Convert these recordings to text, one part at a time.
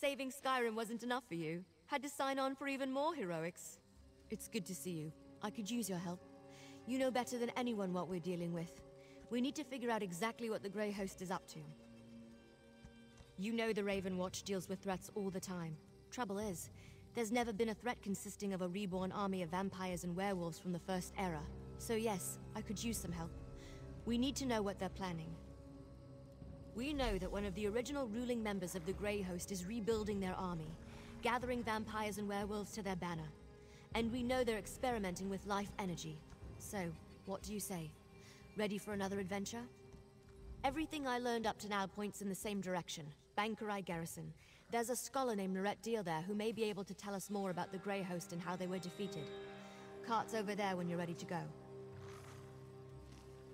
Saving Skyrim wasn't enough for you. Had to sign on for even more heroics. It's good to see you. I could use your help. You know better than anyone what we're dealing with. We need to figure out exactly what the Grey Host is up to. You know the Raven Watch deals with threats all the time. Trouble is, there's never been a threat consisting of a reborn army of vampires and werewolves from the First Era. So yes, I could use some help. We need to know what they're planning. We know that one of the original ruling members of the Grey Host is rebuilding their army, gathering vampires and werewolves to their banner. And we know they're experimenting with life energy. So, what do you say? Ready for another adventure? Everything I learned up to now points in the same direction. Bankerai Garrison. There's a scholar named Lorette Deal there who may be able to tell us more about the Grey Host and how they were defeated. Cart's over there when you're ready to go.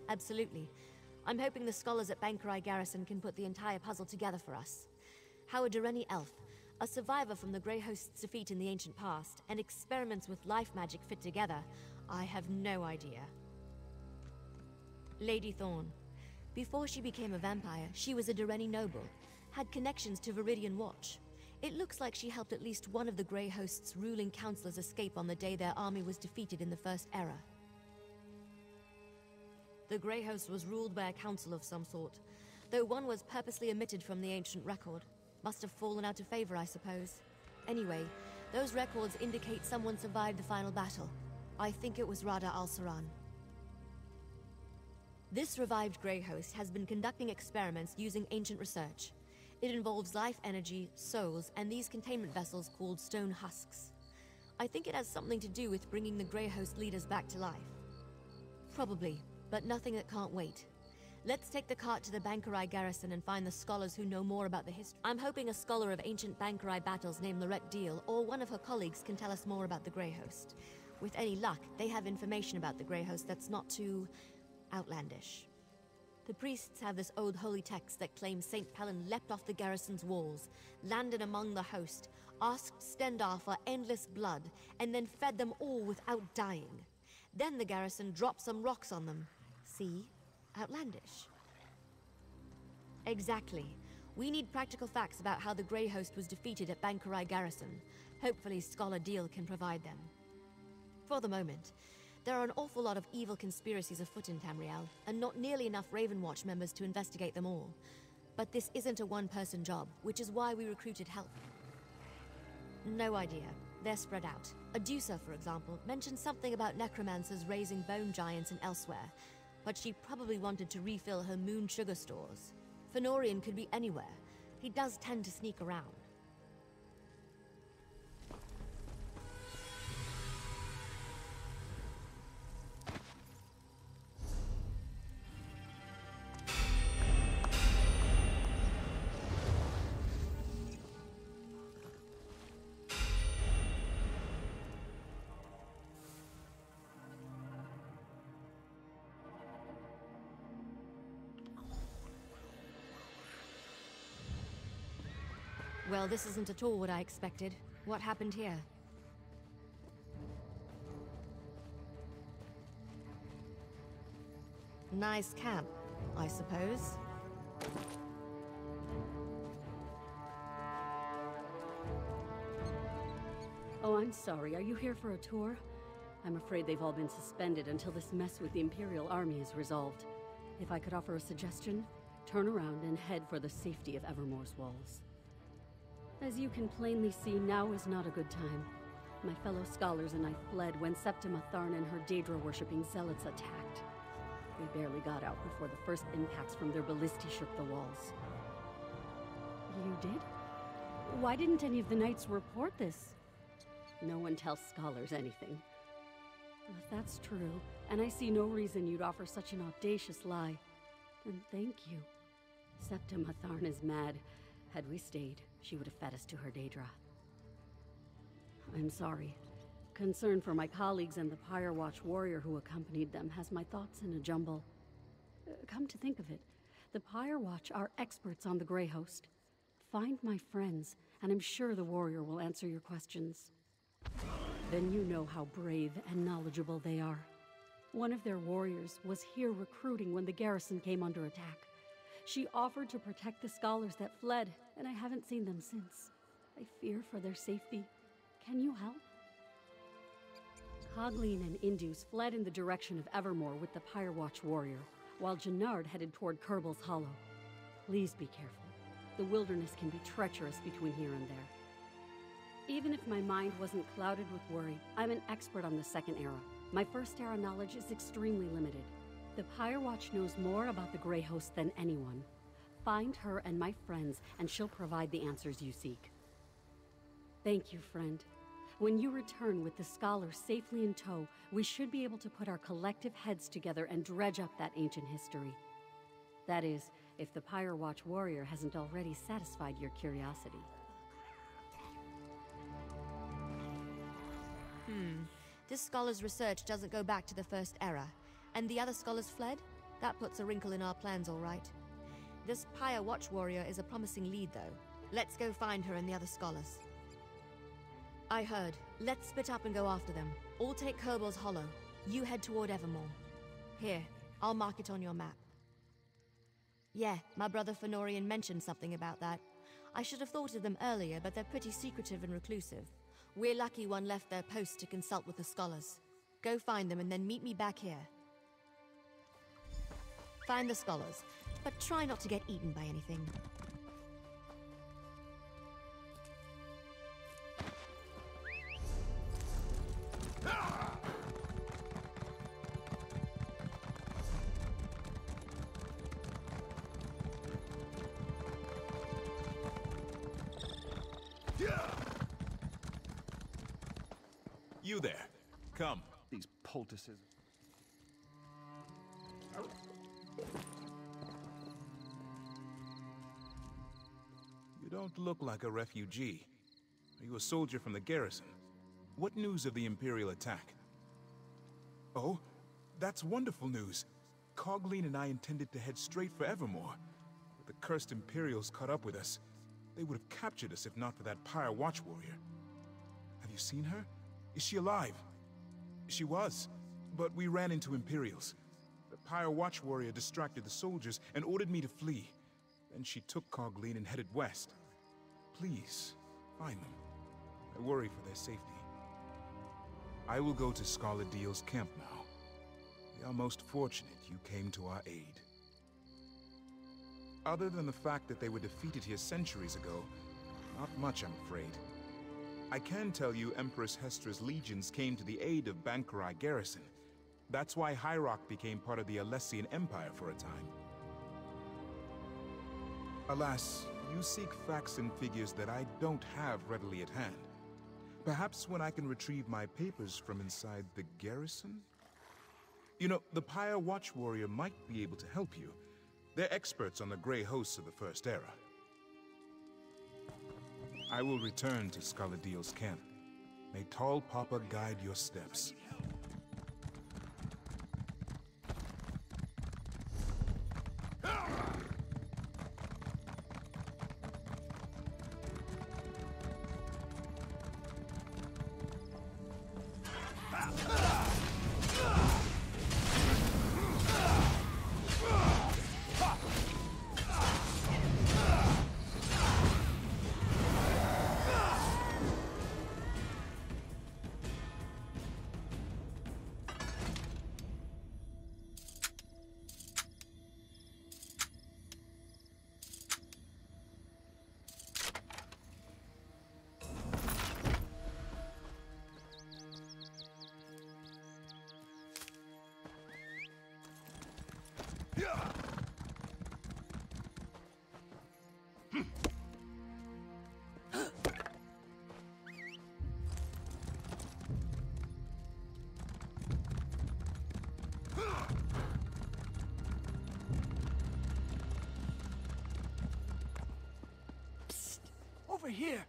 Absolutely. I'm hoping the scholars at Bankerai Garrison can put the entire puzzle together for us. How a Durrani elf, a survivor from the Grey Host's defeat in the ancient past, and experiments with life magic fit together, I have no idea. Lady Thorn. Before she became a vampire, she was a Durrani noble, had connections to Viridian Watch. It looks like she helped at least one of the Grey Host's ruling counselors escape on the day their army was defeated in the First Era. The Grey Host was ruled by a council of some sort, though one was purposely omitted from the ancient record. Must have fallen out of favor, I suppose. Anyway, those records indicate someone survived the final battle. I think it was Rada al-Saran. This revived Grey Host has been conducting experiments using ancient research. It involves life energy, souls, and these containment vessels called stone husks. I think it has something to do with bringing the Grey Host leaders back to life. Probably, but nothing that can't wait. Let's take the cart to the Bankerai Garrison and find the scholars who know more about the history. I'm hoping a scholar of ancient Bankerai battles named Lorette Deal or one of her colleagues can tell us more about the Grey Host. With any luck, they have information about the Grey Host that's not too outlandish. The priests have this old holy text that claims St. Pelin leapt off the garrison's walls, landed among the host, asked Stendar for endless blood, and then fed them all without dying. Then the garrison dropped some rocks on them. See? Outlandish. Exactly. We need practical facts about how the Grey Host was defeated at Bankerai Garrison. Hopefully Scholar Deal can provide them. For the moment, there are an awful lot of evil conspiracies afoot in Tamriel, and not nearly enough Raven Watch members to investigate them all. But this isn't a one-person job, which is why we recruited help. No idea. They're spread out. Adusa, for example, mentioned something about necromancers raising bone giants and elsewhere, but she probably wanted to refill her moon sugar stores. Fenorian could be anywhere. He does tend to sneak around. Well, this isn't at all what I expected. What happened here? Nice camp, I suppose. Oh, I'm sorry. Are you here for a tour? I'm afraid they've all been suspended until this mess with the Imperial Army is resolved. If I could offer a suggestion, turn around and head for the safety of Evermore's walls. As you can plainly see, now is not a good time. My fellow scholars and I fled when Septima Tharn and her Daedra-worshipping zealots attacked. We barely got out before the first impacts from their ballistae shook the walls. You did? Why didn't any of the knights report this? No one tells scholars anything. Well, if that's true, and I see no reason you'd offer such an audacious lie, then thank you. Septima Tharn is mad. Had we stayed, she would have fed us to her Daedra. I'm sorry. Concern for my colleagues and the Pyre Watch warrior who accompanied them has my thoughts in a jumble. Come to think of it, the Pyre Watch are experts on the Grey Host. Find my friends, and I'm sure the warrior will answer your questions. Then you know how brave and knowledgeable they are. One of their warriors was here recruiting when the garrison came under attack. She offered to protect the scholars that fled, and I haven't seen them since. I fear for their safety. Can you help? Cogleen and Indus fled in the direction of Evermore with the Firewatch warrior, while Jannard headed toward Kerbal's Hollow. Please be careful. The wilderness can be treacherous between here and there. Even if my mind wasn't clouded with worry, I'm an expert on the Second Era. My First Era knowledge is extremely limited. The Firewatch knows more about the Grey Host than anyone. Find her and my friends, and she'll provide the answers you seek. Thank you, friend. When you return with the Scholar safely in tow, we should be able to put our collective heads together and dredge up that ancient history. That is, if the Firewatch warrior hasn't already satisfied your curiosity. This scholar's research doesn't go back to the First Era. And the other scholars fled? That puts a wrinkle in our plans, all right. This Pyre Watch warrior is a promising lead, though. Let's go find her and the other scholars. I heard. Let's split up and go after them. All take Kerbal's Hollow. You head toward Evermore. Here, I'll mark it on your map. Yeah, my brother Fenorian mentioned something about that. I should have thought of them earlier, but they're pretty secretive and reclusive. We're lucky one left their post to consult with the scholars. Go find them and then meet me back here. Find the scholars, but try not to get eaten by anything. You there. Come. These poultices. You don't look like a refugee. Are you a soldier from the garrison? What news of the Imperial attack? Oh, that's wonderful news. Cogleen and I intended to head straight for Evermore, but the cursed Imperials caught up with us. They would have captured us if not for that Pyre Watch warrior. Have you seen her? Is she alive? She was, but we ran into Imperials. The Pyre Watch warrior distracted the soldiers and ordered me to flee. Then she took Cogleen and headed west. Please, find them. I worry for their safety. I will go to Scholar Deal's camp now. We are most fortunate you came to our aid. Other than the fact that they were defeated here centuries ago, not much, I'm afraid. I can tell you Empress Hestra's legions came to the aid of Bankarai garrison. That's why Hyrok became part of the Alessian Empire for a time. Alas, you seek facts and figures that I don't have readily at hand. Perhaps when I can retrieve my papers from inside the garrison? You know, the Pyre Watch warrior might be able to help you. They're experts on the Grey Hosts of the First Era. I will return to Scholar Deal's camp. May Tall Papa guide your steps. Over here!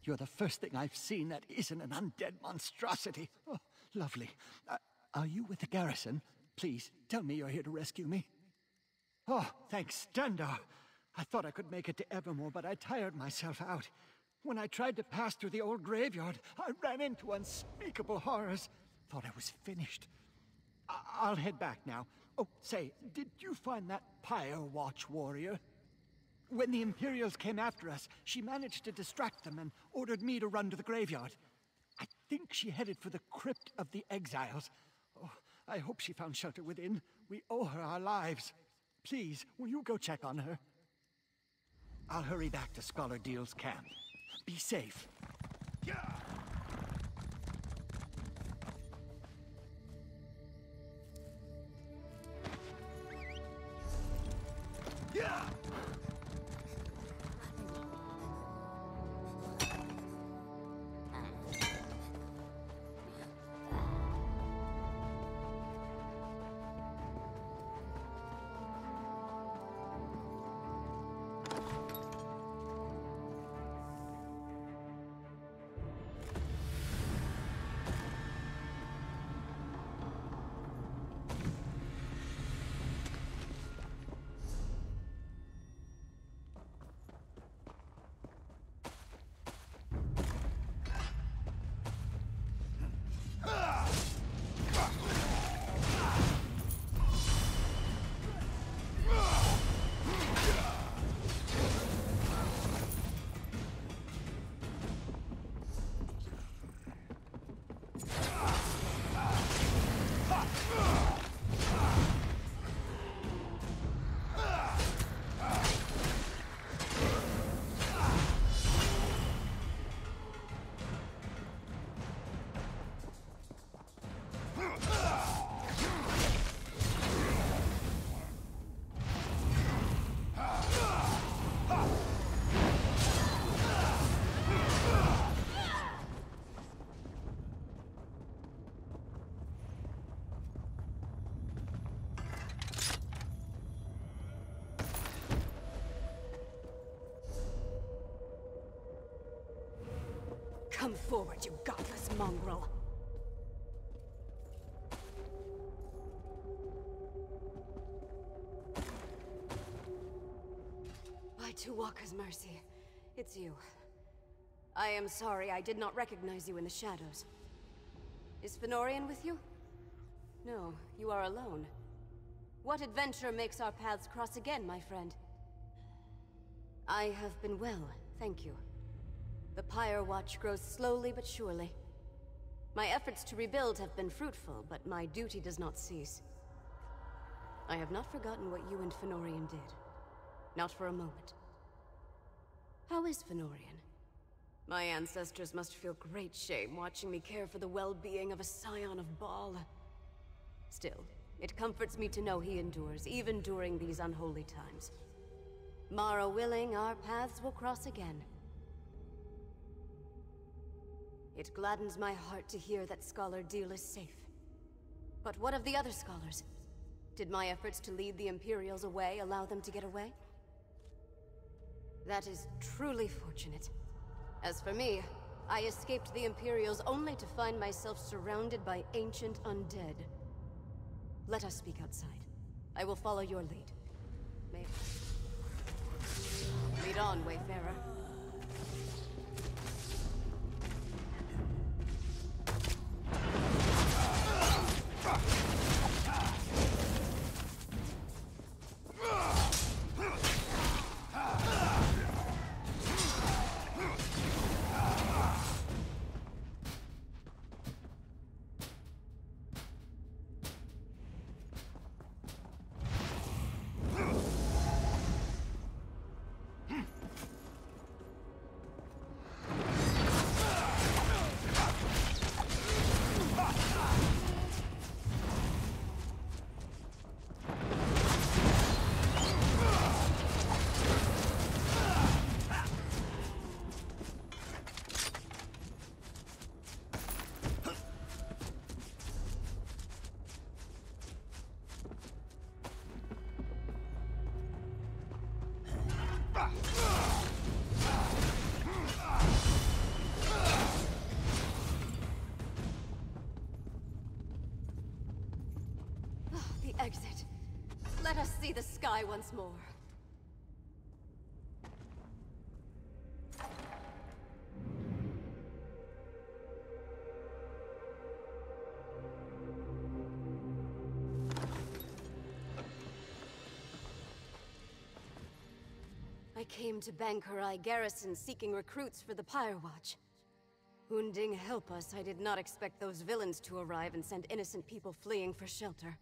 You're the first thing I've seen that isn't an undead monstrosity. Oh, lovely. Are you with the garrison? Please, tell me you're here to rescue me. Oh, thanks, Stendar. I thought I could make it to Evermore, but I tired myself out. When I tried to pass through the old graveyard, I ran into unspeakable horrors. Thought I was finished. I'll head back now. Oh, say, did you find that Pyre Watch warrior? When the Imperials came after us, she managed to distract them and ordered me to run to the graveyard. I think she headed for the crypt of the exiles. Oh, I hope she found shelter within. We owe her our lives. Please, will you go check on her? I'll hurry back to Scholar Deal's camp. Be safe. Yeah! Yeah! Come forward, you godless mongrel! By Tuwaka's mercy, it's you. I am sorry I did not recognize you in the shadows. Is Fenorian with you? No, you are alone. What adventure makes our paths cross again, my friend? I have been well, thank you. The Pyre Watch grows slowly but surely. My efforts to rebuild have been fruitful, but my duty does not cease. I have not forgotten what you and Fenorian did. Not for a moment. How is Fenorian? My ancestors must feel great shame watching me care for the well-being of a scion of Baal. Still, it comforts me to know he endures, even during these unholy times. Mara willing, our paths will cross again. It gladdens my heart to hear that Scholar Deal is safe. But what of the other scholars? Did my efforts to lead the Imperials away allow them to get away? That is truly fortunate. As for me, I escaped the Imperials only to find myself surrounded by ancient undead. Let us speak outside. I will follow your lead. May... Lead on, Wayfarer. Exit. Let us see the sky once more. I came to Bankurai Garrison seeking recruits for the Pyre Watch. Hunding help us, I did not expect those villains to arrive and send innocent people fleeing for shelter.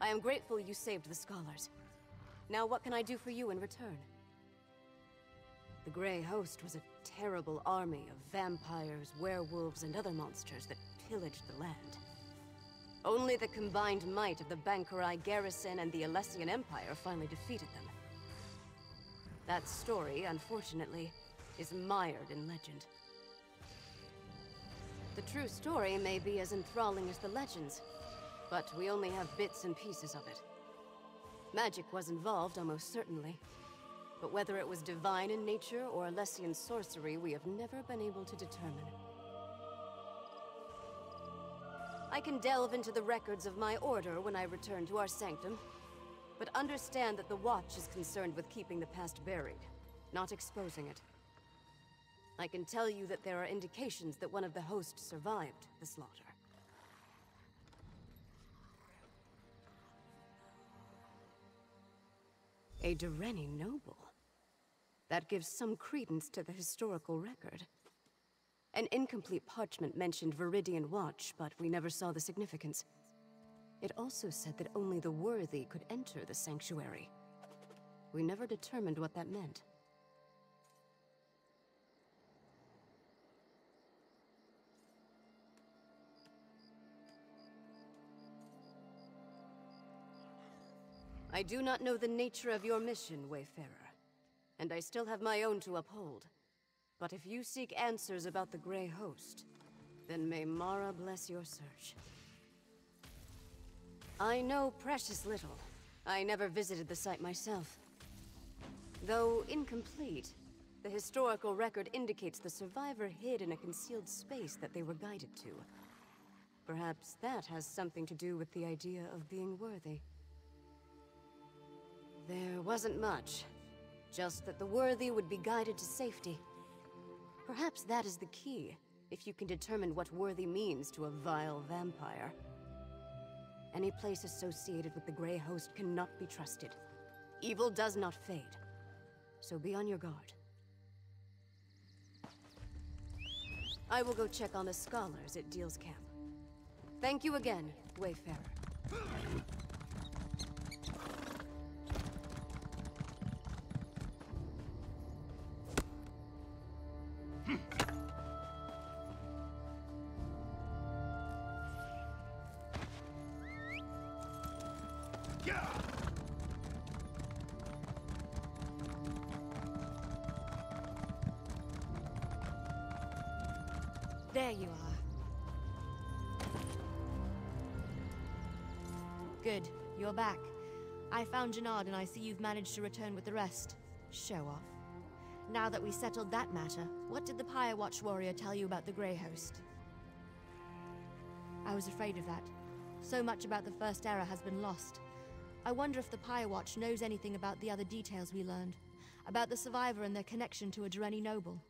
I am grateful you saved the scholars. Now what can I do for you in return? The Grey Host was a terrible army of vampires, werewolves, and other monsters that pillaged the land. Only the combined might of the Bankurai Garrison and the Alessian Empire finally defeated them. That story, unfortunately, is mired in legend. The true story may be as enthralling as the legends, but we only have bits and pieces of it. Magic was involved, almost certainly. But whether it was divine in nature or Alessian sorcery, we have never been able to determine. I can delve into the records of my order when I return to our sanctum, but understand that the Watch is concerned with keeping the past buried, not exposing it. I can tell you that there are indications that one of the hosts survived the slaughter. A Dureni noble. That gives some credence to the historical record. An incomplete parchment mentioned Viridian Watch, but we never saw the significance. It also said that only the worthy could enter the sanctuary. We never determined what that meant. I do not know the nature of your mission, Wayfarer, and I still have my own to uphold. But if you seek answers about the Grey Host, then may Mara bless your search. I know precious little. I never visited the site myself. Though incomplete, the historical record indicates the survivor hid in a concealed space that they were guided to. Perhaps that has something to do with the idea of being worthy. There wasn't much. Just that the worthy would be guided to safety. Perhaps that is the key, if you can determine what worthy means to a vile vampire. Any place associated with the Grey Host cannot be trusted. Evil does not fade, so be on your guard. I will go check on the scholars at Deal's camp. Thank you again, Wayfarer. There you are. Good, you're back. I found Jannard and I see you've managed to return with the rest. Show off. Now that we settled that matter, what did the Pyre Watch warrior tell you about the Grey Host? I was afraid of that. So much about the First Era has been lost. I wonder if the Pyre Watch knows anything about the other details we learned. About the survivor and their connection to a Dureni noble.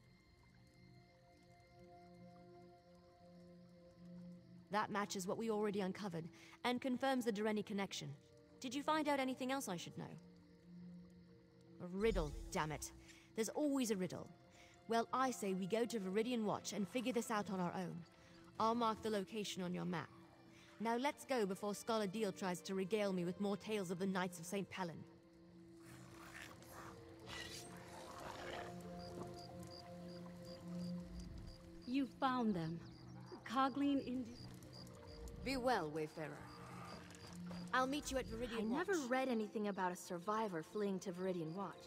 That matches what we already uncovered, and confirms the Dureni connection. Did you find out anything else I should know? A riddle, damn it. There's always a riddle. Well, I say we go to Viridian Watch and figure this out on our own. I'll mark the location on your map. Now let's go before Scholar Deal tries to regale me with more tales of the Knights of St. Pellin. You found them. Cogleen in... Be well, Wayfarer. I'll meet you at Viridian Watch. I never read anything about a survivor fleeing to Viridian Watch.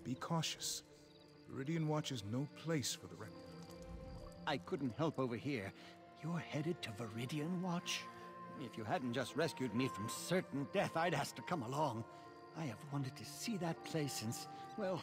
Be cautious. Viridian Watch is no place for the record. I couldn't help overhear. You're headed to Viridian Watch? If you hadn't just rescued me from certain death, I'd ask to come along. I have wanted to see that place since, well...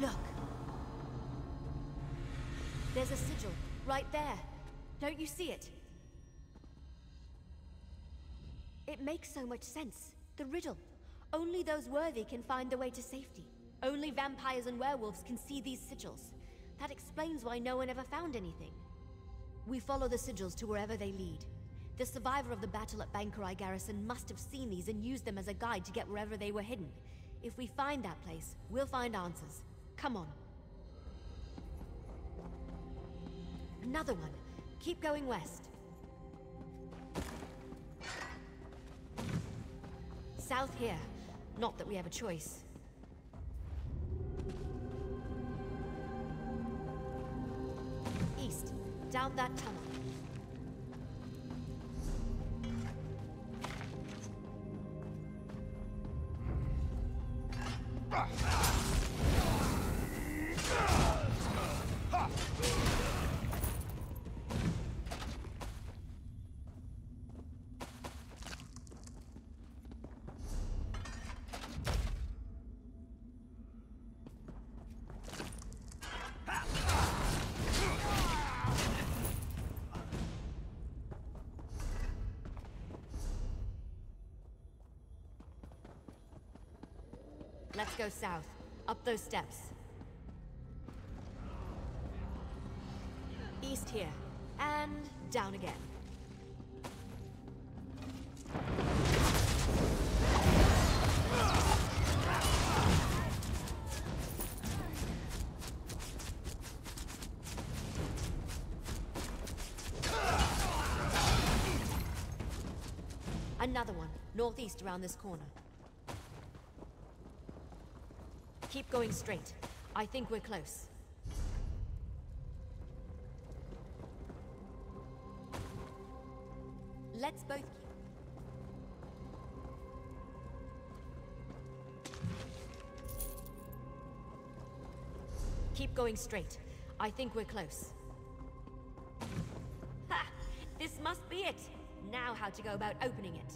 Look. There's a sigil, right there. Don't you see it? It makes so much sense. The riddle. Only those worthy can find the way to safety. Only vampires and werewolves can see these sigils. That explains why no one ever found anything. We follow the sigils to wherever they lead. The survivor of the battle at Bankurai Garrison must have seen these and used them as a guide to get wherever they were hidden. If we find that place, we'll find answers. Come on. Another one. Keep going west. South here. Not that we have a choice. East. Down that tunnel. Let's go south. Up those steps. East here. And down again. Another one. Northeast around this corner. Keep going straight. I think we're close. Let's both keep going straight. I think we're close. Ha! This must be it. Now how to go about opening it.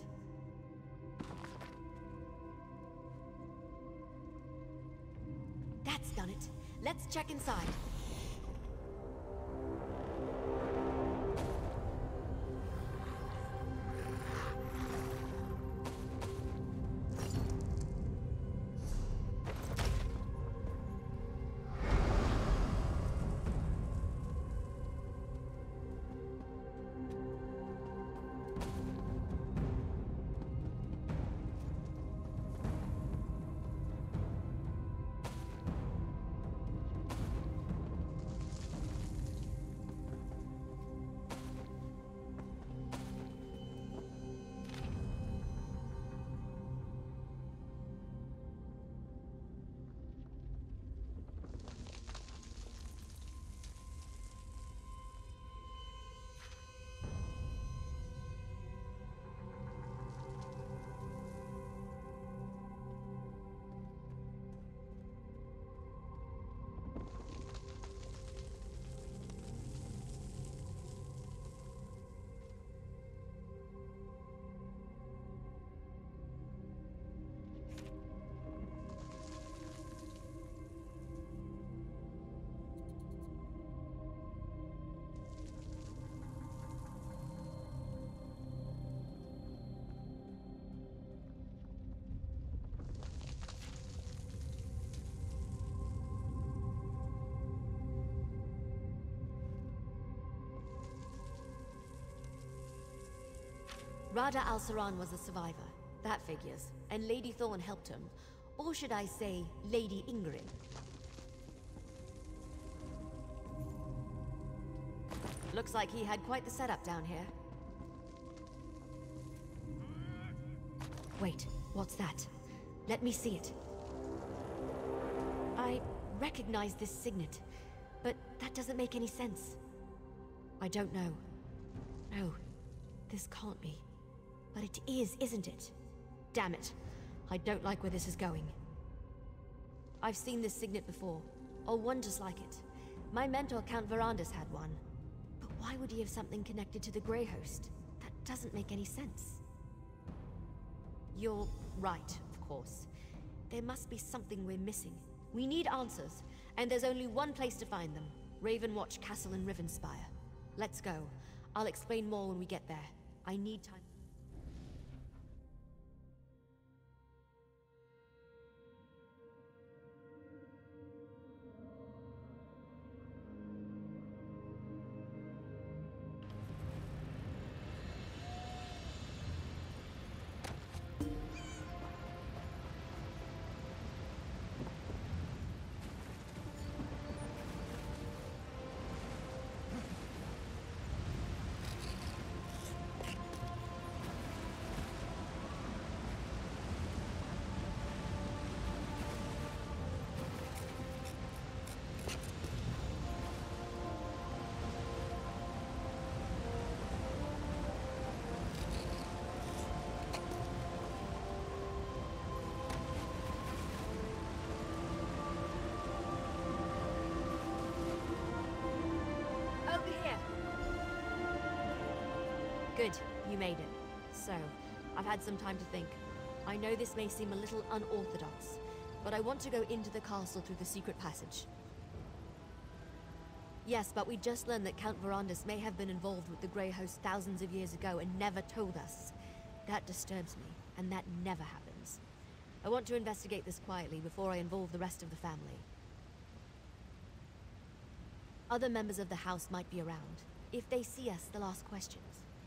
That's done it. Let's check inside. Rada al-Saran was a survivor. That figures. And Lady Thorn helped him. Or should I say, Lady Ingrid. Looks like he had quite the setup down here. Wait, what's that? Let me see it. I recognize this signet, but that doesn't make any sense. I don't know. No, this can't be. But it is, isn't it? Damn it. I don't like where this is going. I've seen this signet before, or one just like it. My mentor, Count Verandis, had one. But why would he have something connected to the Grey Host? That doesn't make any sense. You're right, of course. There must be something we're missing. We need answers, and there's only one place to find them. Ravenwatch Castle in Rivenspire. Let's go. I'll explain more when we get there. I need time. Good, you made it. So, I've had some time to think. I know this may seem a little unorthodox, but I want to go into the castle through the secret passage. Yes, but we just learned that Count Verandis may have been involved with the Grey Host thousands of years ago and never told us. That disturbs me, and that never happens. I want to investigate this quietly before I involve the rest of the family. Other members of the house might be around. If they see us, they'll ask questions.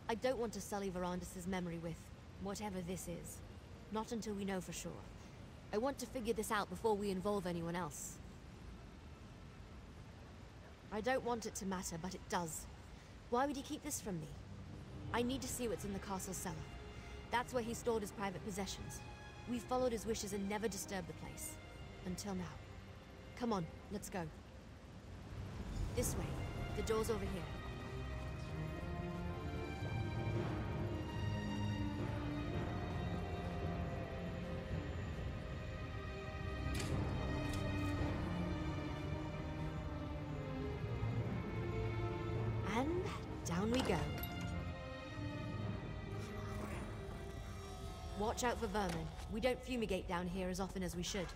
I don't want to sully Verandis' memory with whatever this is. Not until we know for sure. I want to figure this out before we involve anyone else. I don't want it to matter, but it does. Why would he keep this from me? I need to see what's in the castle cellar. That's where he stored his private possessions. We followed his wishes and never disturbed the place. Until now. Come on, let's go. This way. The door's over here. And down we go. Watch out for vermin. We don't fumigate down here as often as we should.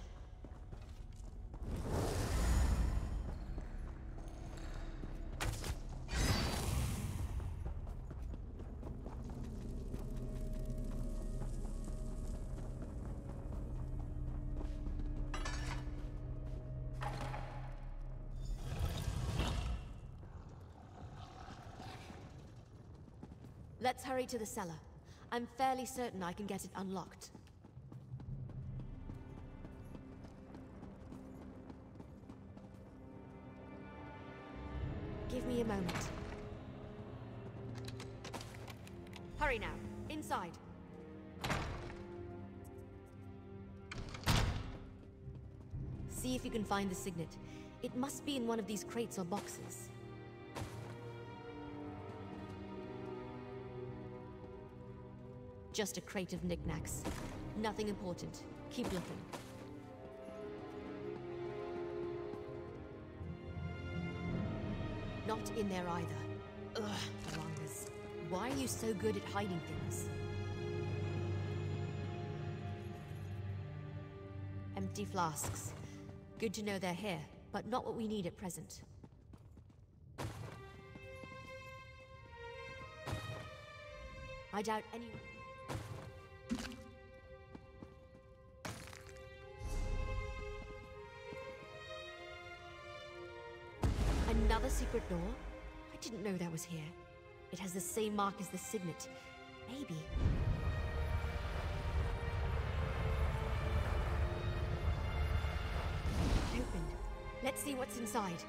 Let's hurry to the cellar. I'm fairly certain I can get it unlocked. Give me a moment. Hurry now. Inside. See if you can find the signet. It must be in one of these crates or boxes. Just a crate of knickknacks. Nothing important. Keep looking. Not in there either. Ugh, Verandis. Why are you so good at hiding things? Empty flasks. Good to know they're here, but not what we need at present. I doubt anyone... Another secret door? I didn't know that was here. It has the same mark as the signet. Maybe. Open. Let's see what's inside.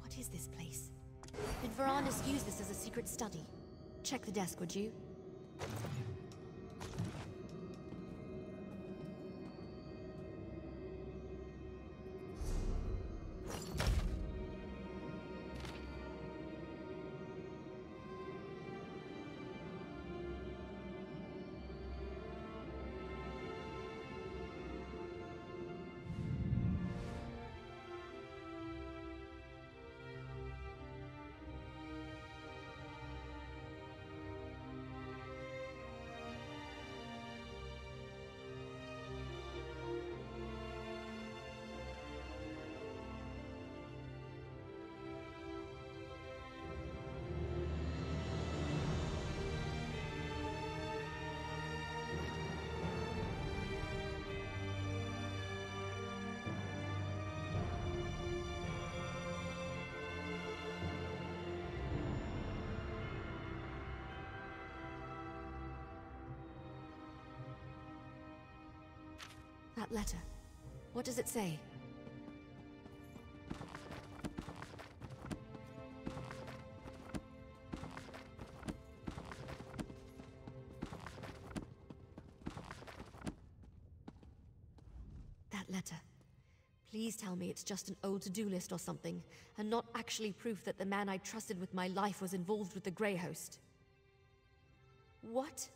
What is this place? Did Varanus use this as a secret study? Check the desk, would you? That letter. What does it say? That letter. Please tell me it's just an old to-do list or something, and not actually proof that the man I trusted with my life was involved with the Grey Host. What?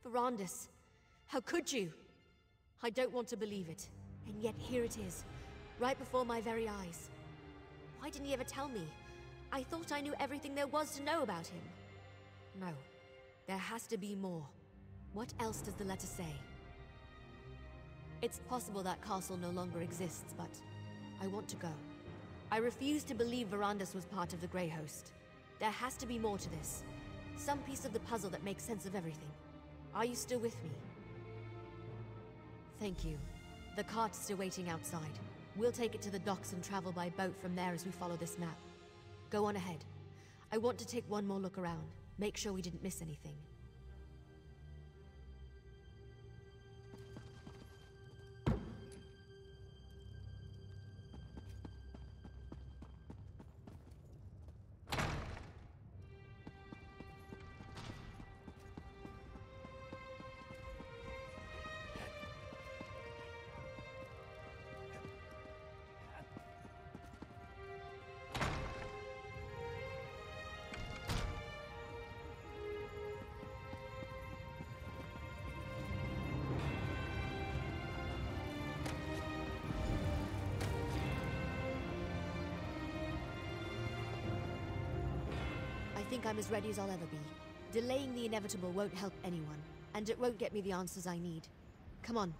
Verandis, how could you? I don't want to believe it, and yet here it is, right before my very eyes. Why didn't he ever tell me? I thought I knew everything there was to know about him. No, there has to be more. What else does the letter say? It's possible that castle no longer exists, but I want to go. I refuse to believe Verandis was part of the Grey Host. There has to be more to this. Some piece of the puzzle that makes sense of everything. Are you still with me? Thank you. The cart's still waiting outside. We'll take it to the docks and travel by boat from there as we follow this map. Go on ahead. I want to take one more look around. Make sure we didn't miss anything. I think I'm as ready as I'll ever be. Delaying the inevitable won't help anyone, and it won't get me the answers I need. Come on,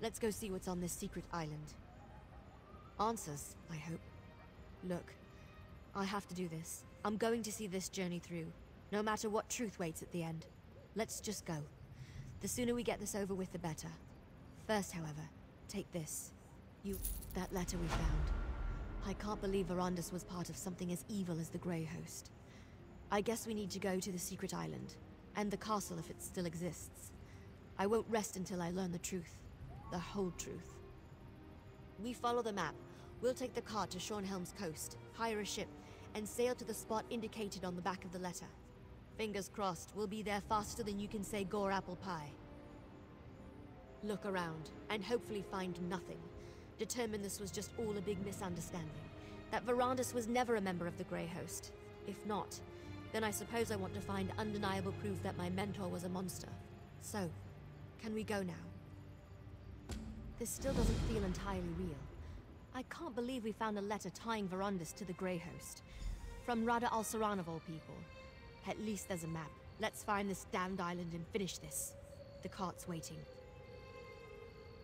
let's go see what's on this secret island. Answers, I hope. Look, I have to do this. I'm going to see this journey through, no matter what truth waits at the end. Let's just go. The sooner we get this over with, the better. First, however, take this. That letter we found. I can't believe Verandis was part of something as evil as the Grey Host. I guess we need to go to the secret island, and the castle if it still exists. I won't rest until I learn the truth. The whole truth. We follow the map. We'll take the cart to Shornhelm's coast, hire a ship, and sail to the spot indicated on the back of the letter. Fingers crossed, we'll be there faster than you can say gore apple pie. Look around, and hopefully find nothing. Determine this was just all a big misunderstanding. That Verandis was never a member of the Grey Host. If not, then I suppose I want to find undeniable proof that my mentor was a monster. So, can we go now? This still doesn't feel entirely real. I can't believe we found a letter tying Verandis to the Grey Host. From Rada al-Saran of all people. At least there's a map. Let's find this damned island and finish this. The cart's waiting.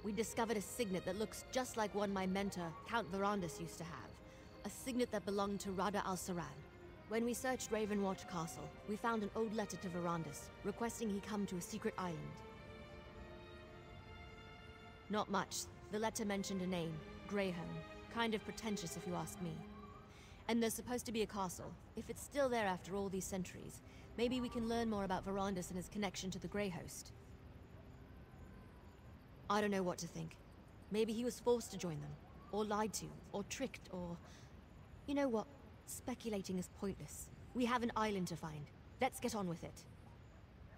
We discovered a signet that looks just like one my mentor, Count Verandis, used to have. A signet that belonged to Rada al-Saran. When we searched Ravenwatch Castle, we found an old letter to Verandis, requesting he come to a secret island. Not much. The letter mentioned a name, Greyhome, Kind of pretentious, if you ask me. And there's supposed to be a castle. If it's still there after all these centuries, maybe we can learn more about Verandis and his connection to the Grey Host. I don't know what to think. Maybe he was forced to join them, or lied to, or tricked, or... You know what? Speculating is pointless. We have an island to find. Let's get on with it.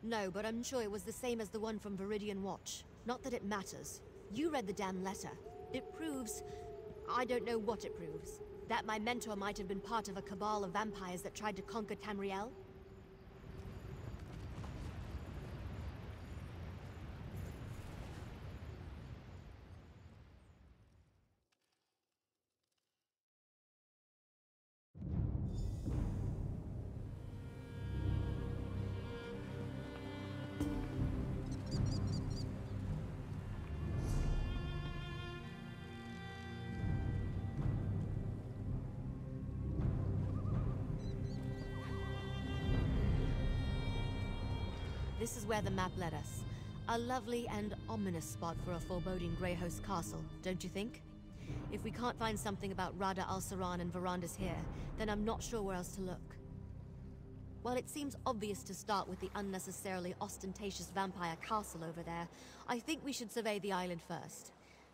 No, but I'm sure it was the same as the one from Viridian Watch. Not that it matters. You read the damn letter. It proves... I don't know what it proves. That my mentor might have been part of a cabal of vampires that tried to conquer Tamriel? This is where the map led us. A lovely and ominous spot for a foreboding Grey Host castle, don't you think? If we can't find something about Rada al-Saran and Verandis here, then I'm not sure where else to look. While it seems obvious to start with the unnecessarily ostentatious vampire castle over there, I think we should survey the island first.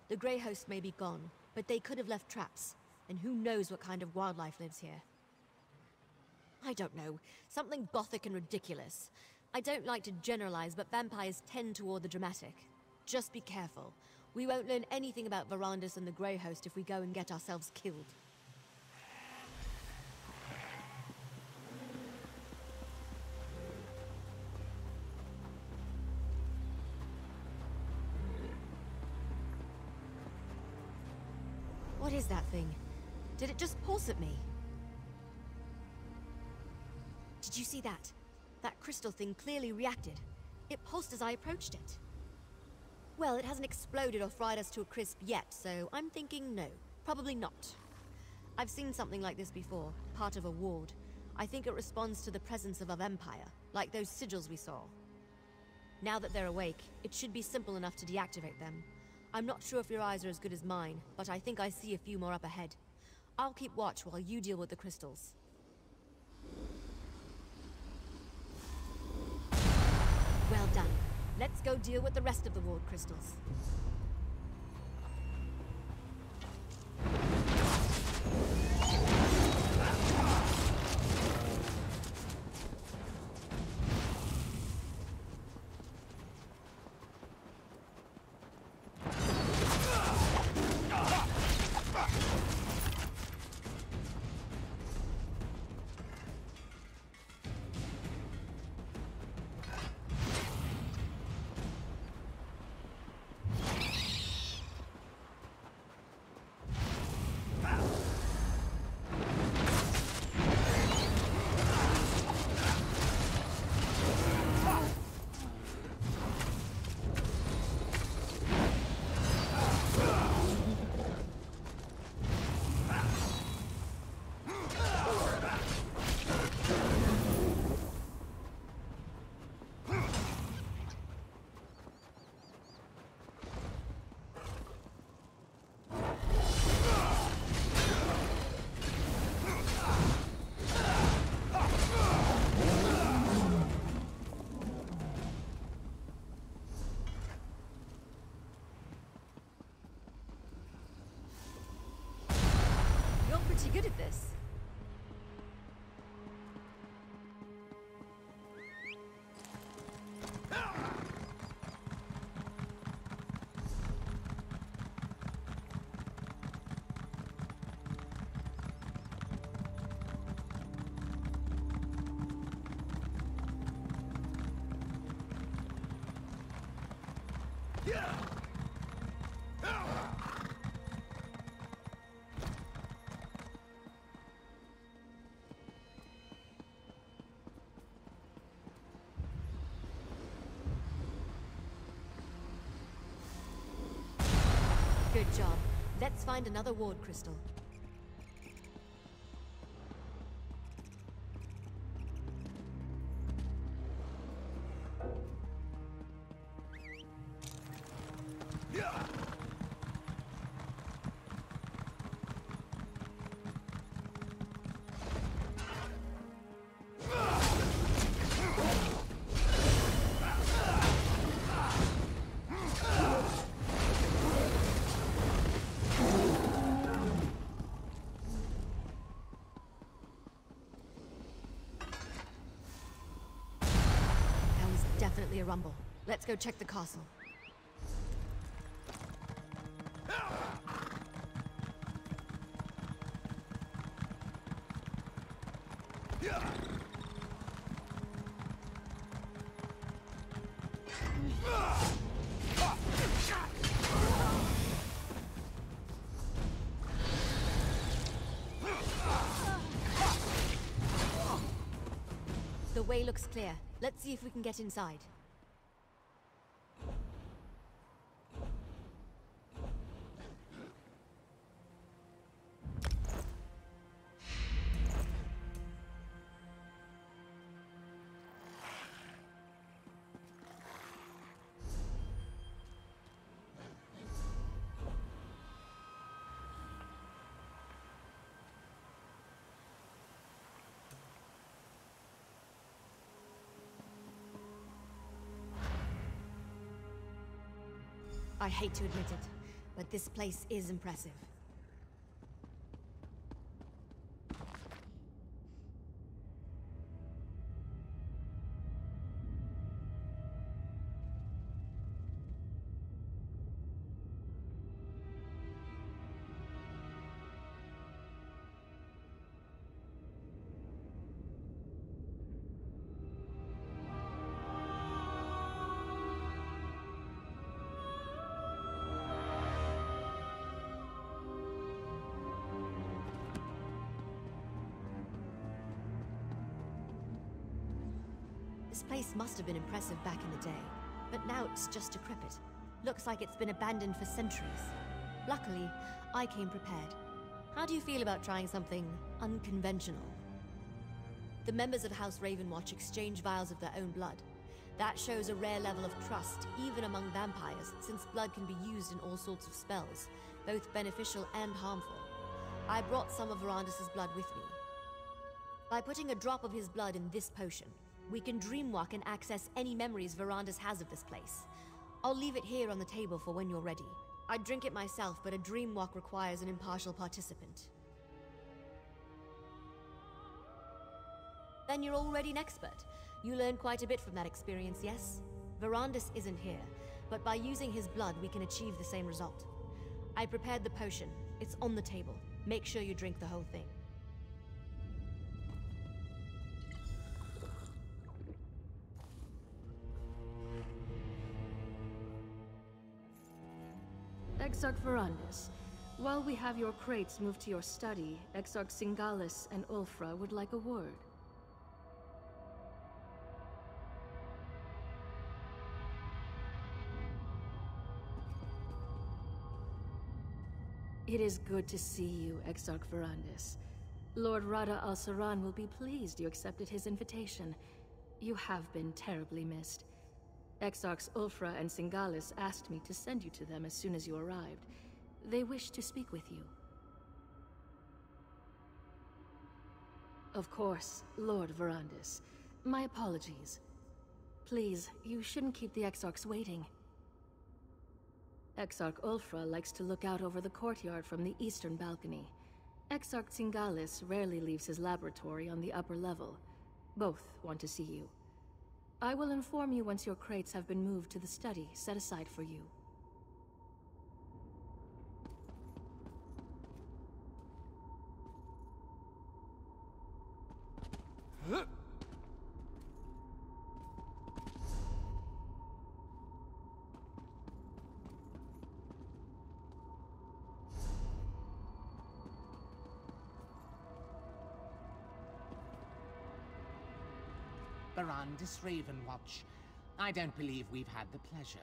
The Grey Host may be gone, but they could have left traps, and who knows what kind of wildlife lives here. I don't know, something gothic and ridiculous. I don't like to generalize, but vampires tend toward the dramatic. Just be careful. We won't learn anything about Verandis and the Grey Host if we go and get ourselves killed. What is that thing? Did it just pulse at me? Did you see that? That crystal thing clearly reacted. It pulsed as I approached it. Well, it hasn't exploded or fried us to a crisp yet, so I'm thinking no. Probably not. I've seen something like this before, part of a ward. I think it responds to the presence of a vampire, like those sigils we saw. Now that they're awake, it should be simple enough to deactivate them. I'm not sure if your eyes are as good as mine, but I think I see a few more up ahead. I'll keep watch while you deal with the crystals. Well done. Let's go deal with the rest of the ward crystals. Pretty good at this. Good job. Let's find another ward crystal. definitely a rumble. Let's go check the castle. The way looks clear. Let's see if we can get inside. I hate to admit it, but this place is impressive. This place must have been impressive back in the day, but now it's just decrepit. Looks like it's been abandoned for centuries. Luckily, I came prepared. How do you feel about trying something unconventional? The members of House Ravenwatch exchange vials of their own blood. That shows a rare level of trust, even among vampires, since blood can be used in all sorts of spells, both beneficial and harmful. I brought some of Verandis' blood with me. By putting a drop of his blood in this potion, we can dreamwalk and access any memories Verandis has of this place. I'll leave it here on the table for when you're ready. I'd drink it myself, but a dreamwalk requires an impartial participant. Then you're already an expert. You learned quite a bit from that experience, yes? Verandis isn't here, but by using his blood we can achieve the same result. I prepared the potion. It's on the table. Make sure you drink the whole thing. Exarch Verandis, while we have your crates moved to your study, Exarch Singalis and Ulfra would like a word. It is good to see you, Exarch Verandis. Lord Rada al-Saran will be pleased you accepted his invitation. You have been terribly missed. Exarchs Ulfra and Singalis asked me to send you to them as soon as you arrived. They wish to speak with you. Of course, Lord Verandis. My apologies. Please, you shouldn't keep the Exarchs waiting. Exarch Ulfra likes to look out over the courtyard from the eastern balcony. Exarch Singalis rarely leaves his laboratory on the upper level. Both want to see you. I will inform you once your crates have been moved to the study set aside for you. Verandis Ravenwatch. I don't believe we've had the pleasure.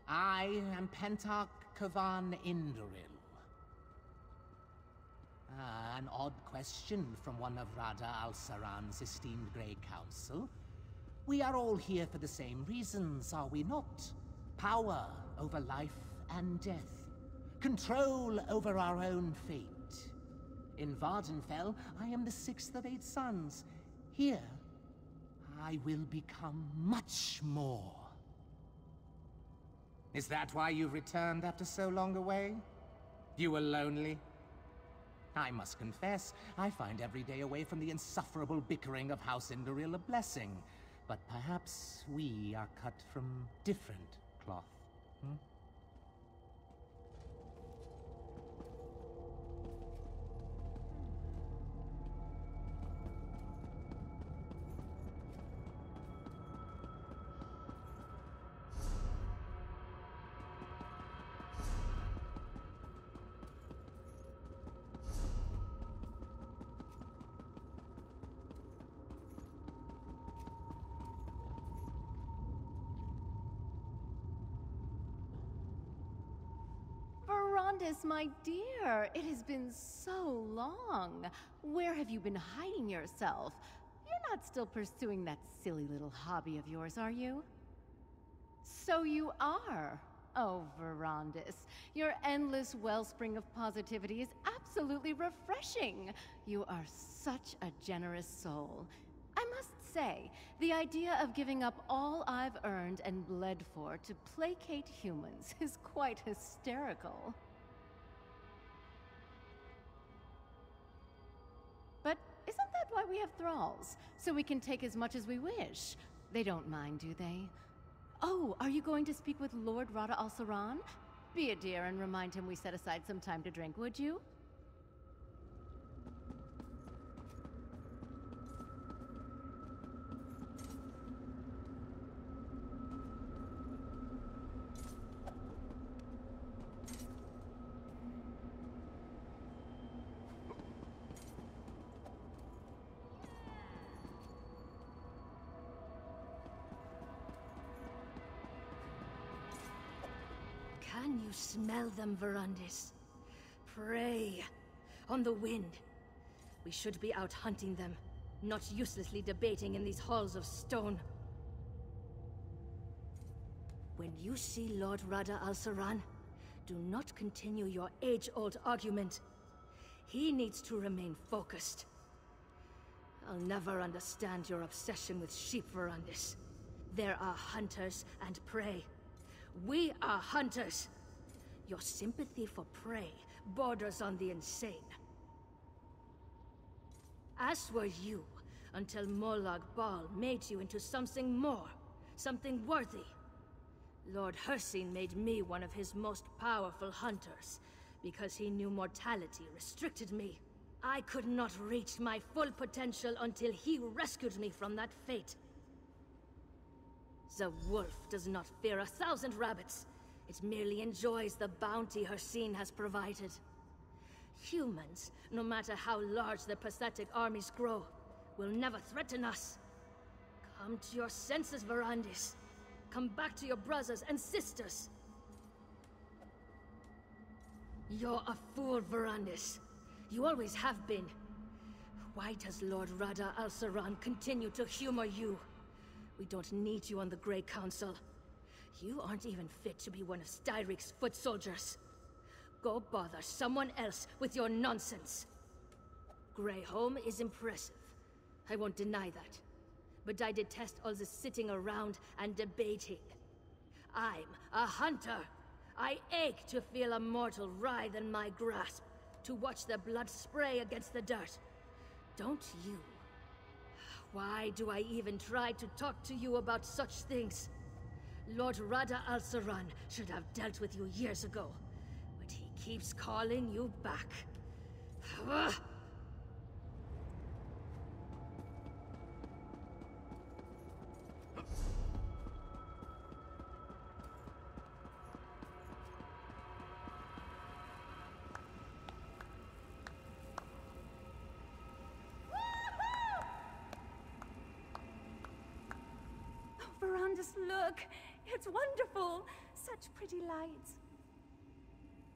I am Pentarch Kavan Indoril. An odd question from one of Rada al-Saran's esteemed Grey Council. We are all here for the same reasons, are we not? Power over life and death. Control over our own fate. In Vardenfell, I am the sixth of 8 sons. Here, I will become much more. Is that why you returned after so long away? You were lonely? I must confess, I find every day away from the insufferable bickering of House Indoril a blessing. But perhaps we are cut from different cloth. Hmm? My dear, it has been so long. Where have you been hiding yourself? You're not still pursuing that silly little hobby of yours, are you? So you are. Oh, Verandis, your endless wellspring of positivity is absolutely refreshing. You are such a generous soul. I must say, the idea of giving up all I've earned and bled for to placate humans is quite hysterical. But isn't that why we have thralls? So we can take as much as we wish. They don't mind, do they? Oh, are you going to speak with Lord Rada al-Saran? Be a dear and remind him we set aside some time to drink, would you? Can you smell them, Verandis? Prey on the wind. We should be out hunting them, not uselessly debating in these halls of stone. When you see Lord Rada al-Saran, do not continue your age-old argument. He needs to remain focused. I'll never understand your obsession with sheep, Verandis. There are hunters and prey. We are hunters. Your sympathy for prey borders on the insane. As were you, until Molag Bal made you into something more, something worthy. Lord Hircine made me one of his most powerful hunters, because he knew mortality restricted me. I could not reach my full potential until he rescued me from that fate. The wolf does not fear 1,000 rabbits. It merely enjoys the bounty Hircine has provided. Humans, no matter how large their pathetic armies grow, will never threaten us. Come to your senses, Verandis. Come back to your brothers and sisters. You're a fool, Verandis. You always have been. Why does Lord Rada al-Saran continue to humor you? We don't need you on the Grey Council. You aren't even fit to be one of Styric's foot soldiers. Go bother someone else with your nonsense. Greyholm is impressive. I won't deny that. But I detest all the sitting around and debating. I'm a hunter. I ache to feel a mortal writhe in my grasp, to watch their blood spray against the dirt. Don't you? Why do I even try to talk to you about such things? Lord Rada al-Saran should have dealt with you years ago, but he keeps calling you back. Ugh. Verandis, look! It's wonderful! Such pretty lights.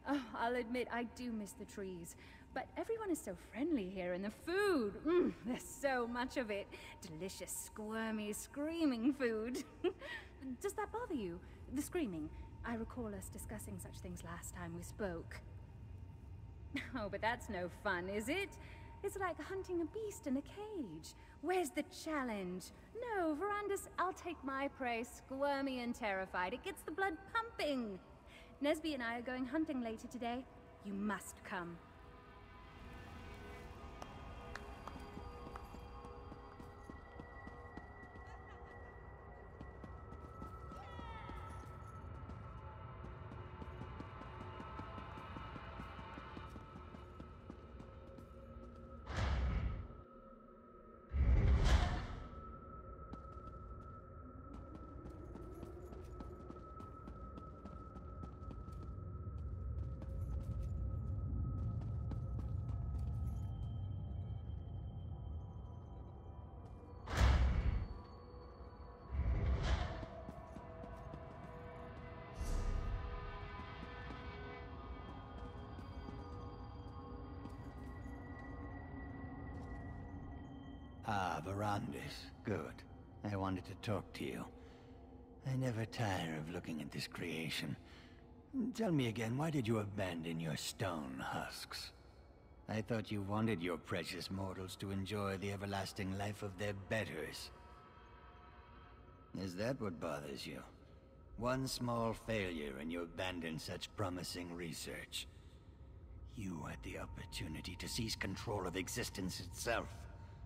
Oh, I'll admit I do miss the trees, but everyone is so friendly here, and the food, there's so much of it. Delicious, squirmy, screaming food. Does that bother you, the screaming? I recall us discussing such things last time we spoke. Oh, but that's no fun, is it? It's like hunting a beast in a cage. Where's the challenge? No, Verandis, I'll take my prey squirmy and terrified. It gets the blood pumping. Nesby and I are going hunting later today. You must come. Ah, Verandis. Good. I wanted to talk to you. I never tire of looking at this creation. Tell me again, why did you abandon your stone husks? I thought you wanted your precious mortals to enjoy the everlasting life of their betters. Is that what bothers you? One small failure and you abandon such promising research. You had the opportunity to seize control of existence itself,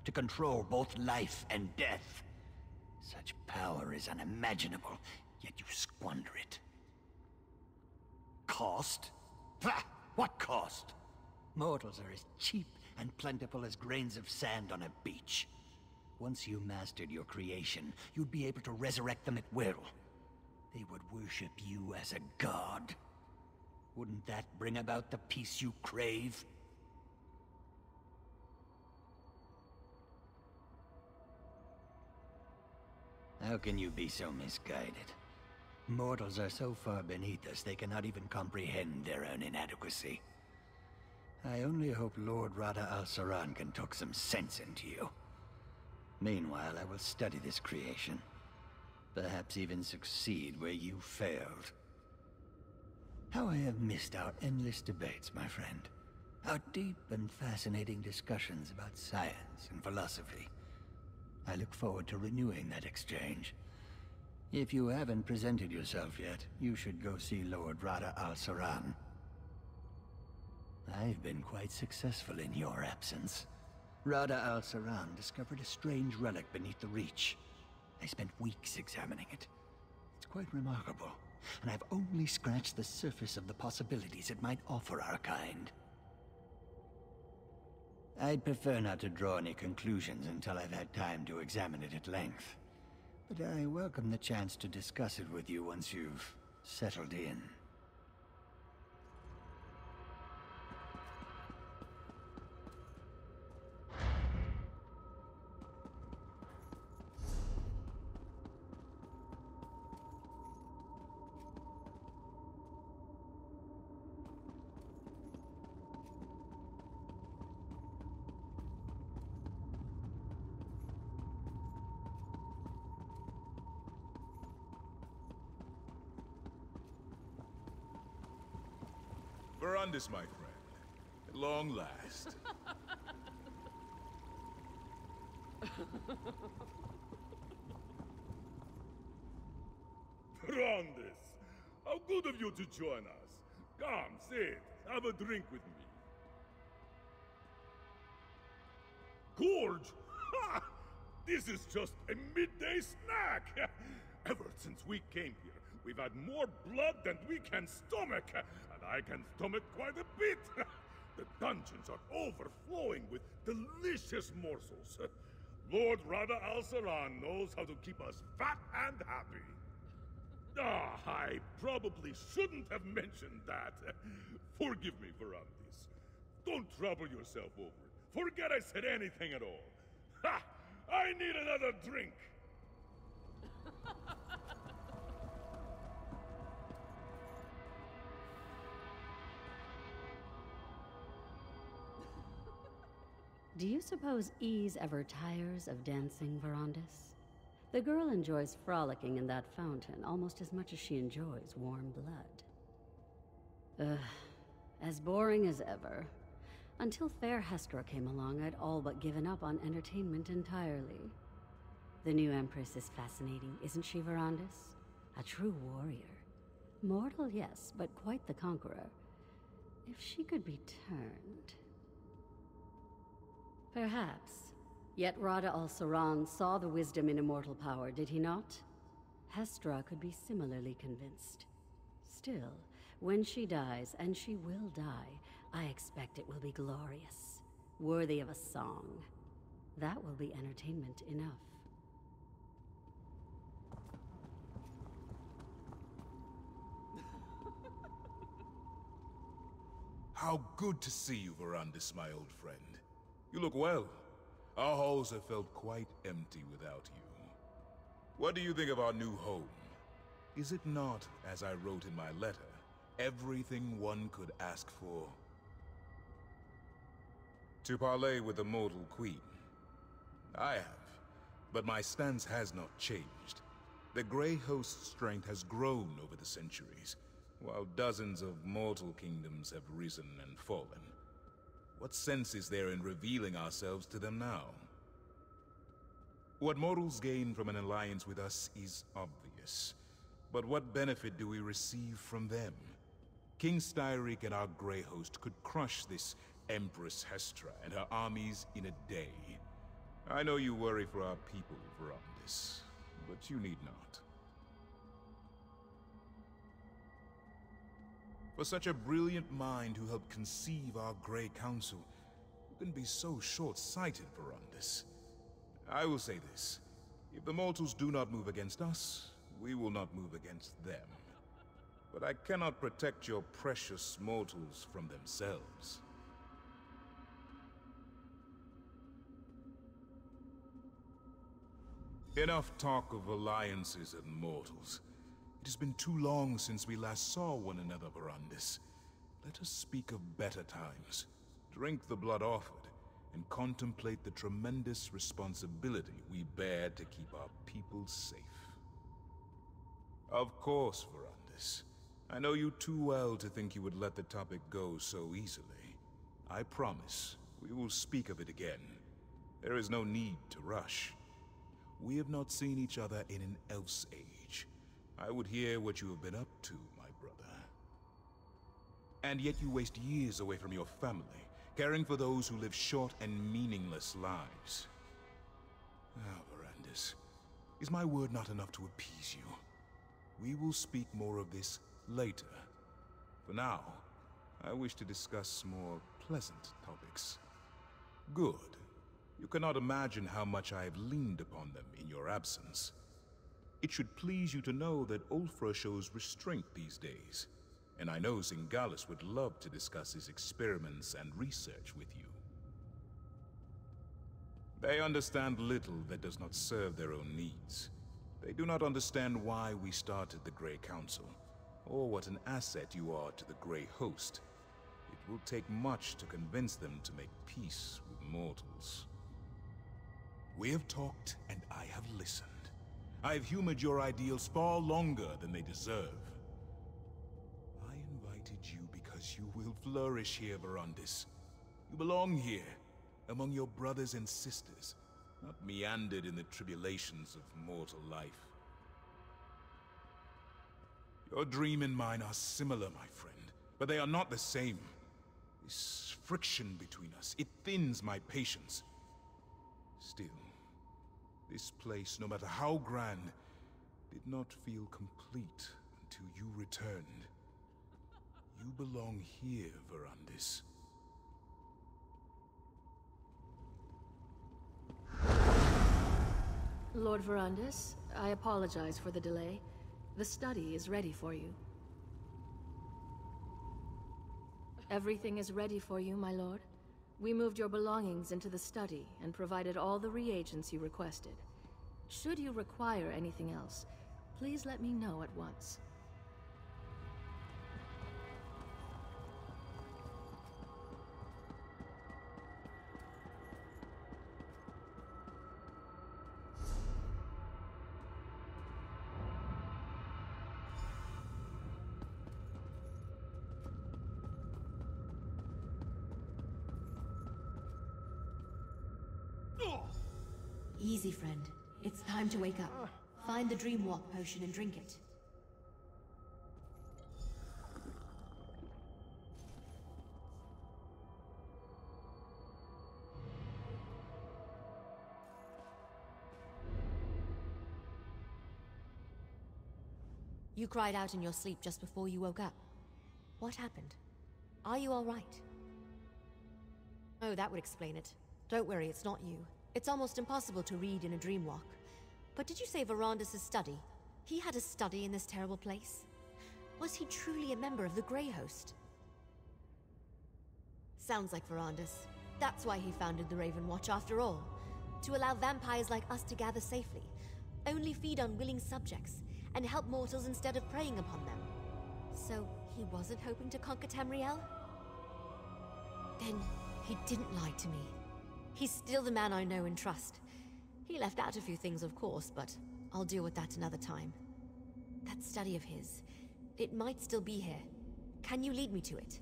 to control both life and death. Such power is unimaginable, yet you squander it. Cost? Pah! What cost? Mortals are as cheap and plentiful as grains of sand on a beach. Once you mastered your creation, you'd be able to resurrect them at will. They would worship you as a god. Wouldn't that bring about the peace you crave? How can you be so misguided? Mortals are so far beneath us they cannot even comprehend their own inadequacy. I only hope Lord Rada al-Saran can talk some sense into you. Meanwhile, I will study this creation. Perhaps even succeed where you failed. How I have missed our endless debates, my friend. Our deep and fascinating discussions about science and philosophy. I look forward to renewing that exchange. If you haven't presented yourself yet, you should go see Lord Rada al-Saran. I've been quite successful in your absence. Rada al-Saran discovered a strange relic beneath the Reach. I spent weeks examining it. It's quite remarkable, and I've only scratched the surface of the possibilities it might offer our kind. I'd prefer not to draw any conclusions until I've had time to examine it at length. But I welcome the chance to discuss it with you once you've settled in. Verandis, my friend. At long last. Verandis, how good of you to join us. Come, sit, have a drink with me. Gorge? Ha! This is just a midday snack! Ever since we came here, we've had more blood than we can stomach, and I can stomach quite a bit. The dungeons are overflowing with delicious morsels. Lord Rada al-Saran knows how to keep us fat and happy. Ah, I probably shouldn't have mentioned that. Forgive me, Verandis. Don't trouble yourself over it. Forget I said anything at all. Ha! I need another drink. Do you suppose Ease ever tires of dancing, Verandis? The girl enjoys frolicking in that fountain almost as much as she enjoys warm blood. Ugh, as boring as ever. Until fair Hestra came along, I'd all but given up on entertainment entirely. The new Empress is fascinating, isn't she, Verandis? A true warrior. Mortal, yes, but quite the conqueror. If she could be turned... Perhaps. Yet Rada al-Saran saw the wisdom in immortal power, did he not? Hestra could be similarly convinced. Still, when she dies, and she will die, I expect it will be glorious, worthy of a song. That will be entertainment enough. How good to see you, Verandis, my old friend. You look well. Our halls have felt quite empty without you. What do you think of our new home? Is it not, as I wrote in my letter, everything one could ask for? To parley with the mortal queen. I have, but my stance has not changed. The Grey Host's strength has grown over the centuries, while dozens of mortal kingdoms have risen and fallen. What sense is there in revealing ourselves to them now? What mortals gain from an alliance with us is obvious. But what benefit do we receive from them? King Styric and our Grey Host could crush this Empress Hestra and her armies in a day. I know you worry for our people, Verandis, but you need not. For such a brilliant mind who helped conceive our Grey Council, you can be so short-sighted, Verandis. I will say this. If the mortals do not move against us, we will not move against them. But I cannot protect your precious mortals from themselves. Enough talk of alliances and mortals. It has been too long since we last saw one another, Verandis. Let us speak of better times, drink the blood offered, and contemplate the tremendous responsibility we bear to keep our people safe. Of course, Verandis. I know you too well to think you would let the topic go so easily. I promise, we will speak of it again. There is no need to rush. We have not seen each other in an elf's age. I would hear what you have been up to, my brother. And yet you waste years away from your family, caring for those who live short and meaningless lives. Ah, Verandis, is my word not enough to appease you? We will speak more of this later. For now, I wish to discuss more pleasant topics. Good. You cannot imagine how much I have leaned upon them in your absence. It should please you to know that Ulfra shows restraint these days, and I know Zingalis would love to discuss his experiments and research with you. They understand little that does not serve their own needs. They do not understand why we started the Grey Council, or what an asset you are to the Grey Host. It will take much to convince them to make peace with mortals. We have talked, and I have listened. I have humored your ideals far longer than they deserve. I invited you because you will flourish here, Verandis. You belong here, among your brothers and sisters, not meandered in the tribulations of mortal life. Your dream and mine are similar, my friend, but they are not the same. This friction between us, it thins my patience. Still, this place, no matter how grand, did not feel complete until you returned. You belong here, Verandis. Lord Verandis, I apologize for the delay. The study is ready for you. Everything is ready for you, my lord. We moved your belongings into the study and provided all the reagents you requested. Should you require anything else, please let me know at once. Easy, friend. It's time to wake up. Find the Dream Walk potion and drink it. You cried out in your sleep just before you woke up. What happened? Are you all right? Oh, that would explain it. Don't worry, it's not you. It's almost impossible to read in a dream walk. But did you say Verandis' study? He had a study in this terrible place? Was he truly a member of the Grey Host? Sounds like Verandis. That's why he founded the Raven Watch after all. To allow vampires like us to gather safely, only feed on willing subjects, and help mortals instead of preying upon them. So he wasn't hoping to conquer Tamriel? Then he didn't lie to me. He's still the man I know and trust. He left out a few things, of course, but I'll deal with that another time. That study of his, it might still be here. Can you lead me to it?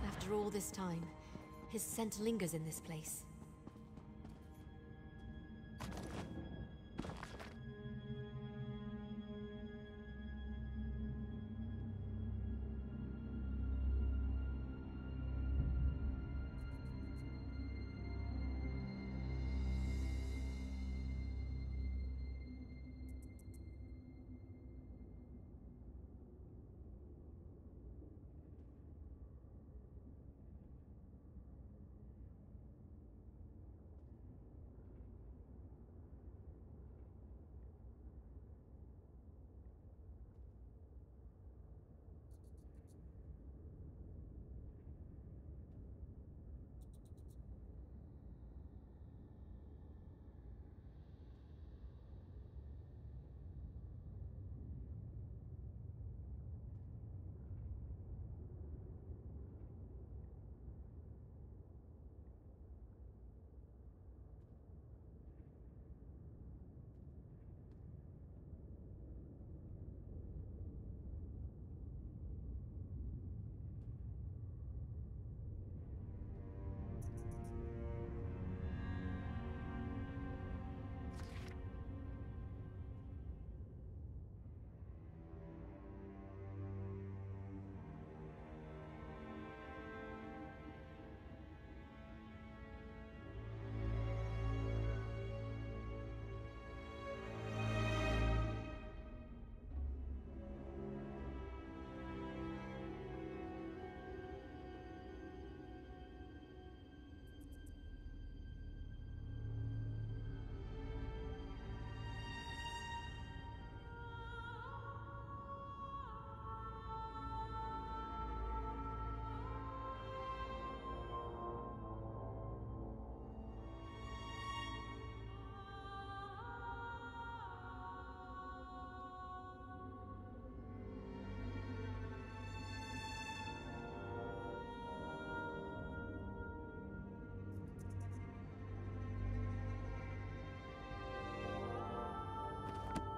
After all this time, his scent lingers in this place.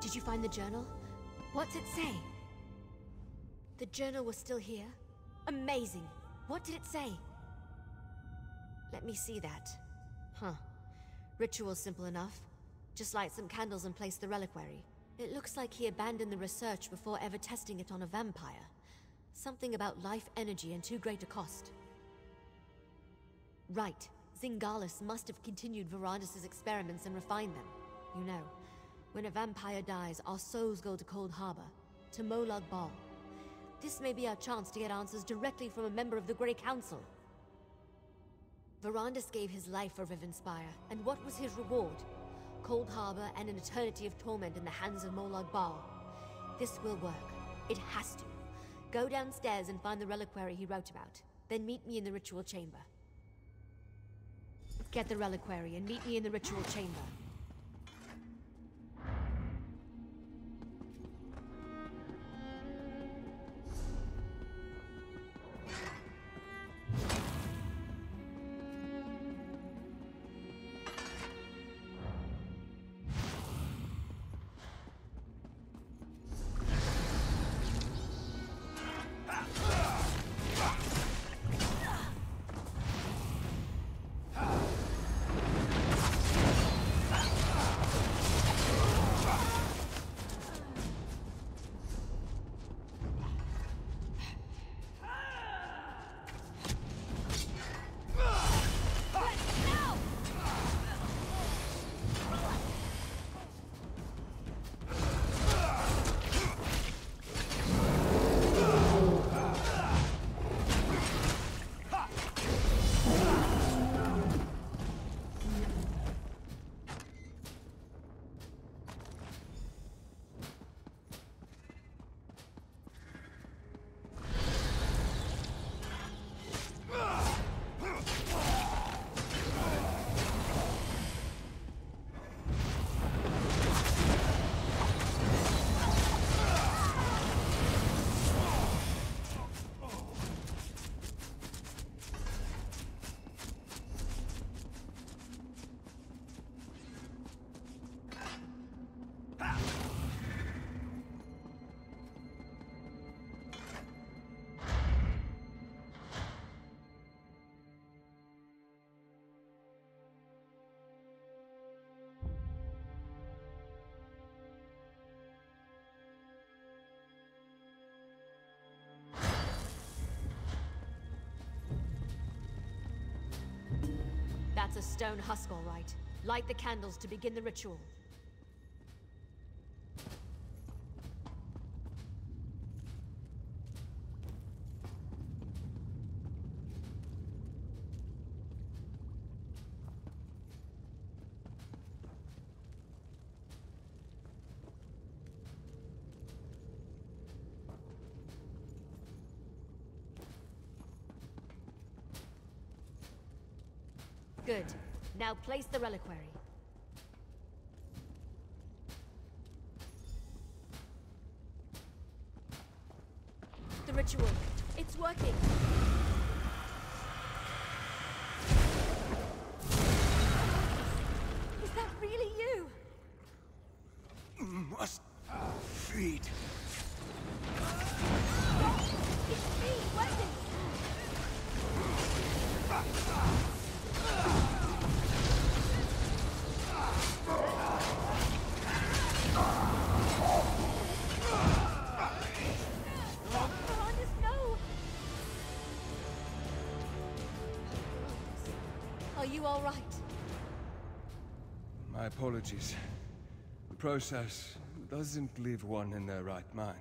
Did you find the journal? What's it say? The journal was still here? Amazing! What did it say? Let me see that. Huh. Ritual's simple enough. Just light some candles and place the reliquary. It looks like he abandoned the research before ever testing it on a vampire. Something about life energy and too great a cost. Right. Zingalis must have continued Verandis' experiments and refined them. You know, When a vampire dies, our souls go to Cold Harbor, to Molag Bal. This may be our chance to get answers directly from a member of the Grey Council. Verandis gave his life for Rivenspire, and what was his reward? Cold Harbor and an eternity of torment in the hands of Molag Bal. This will work. It has to. Go downstairs and find the reliquary he wrote about. Then meet me in the ritual chamber. Get the reliquary and meet me in the ritual chamber. That's a stone husk, all right. Light the candles to begin the ritual. Good. Now place the reliquary. The ritual. It's working. Is that really you? Must feed. It's me, Wendy! Are you all right? My apologies. The process doesn't leave one in their right mind.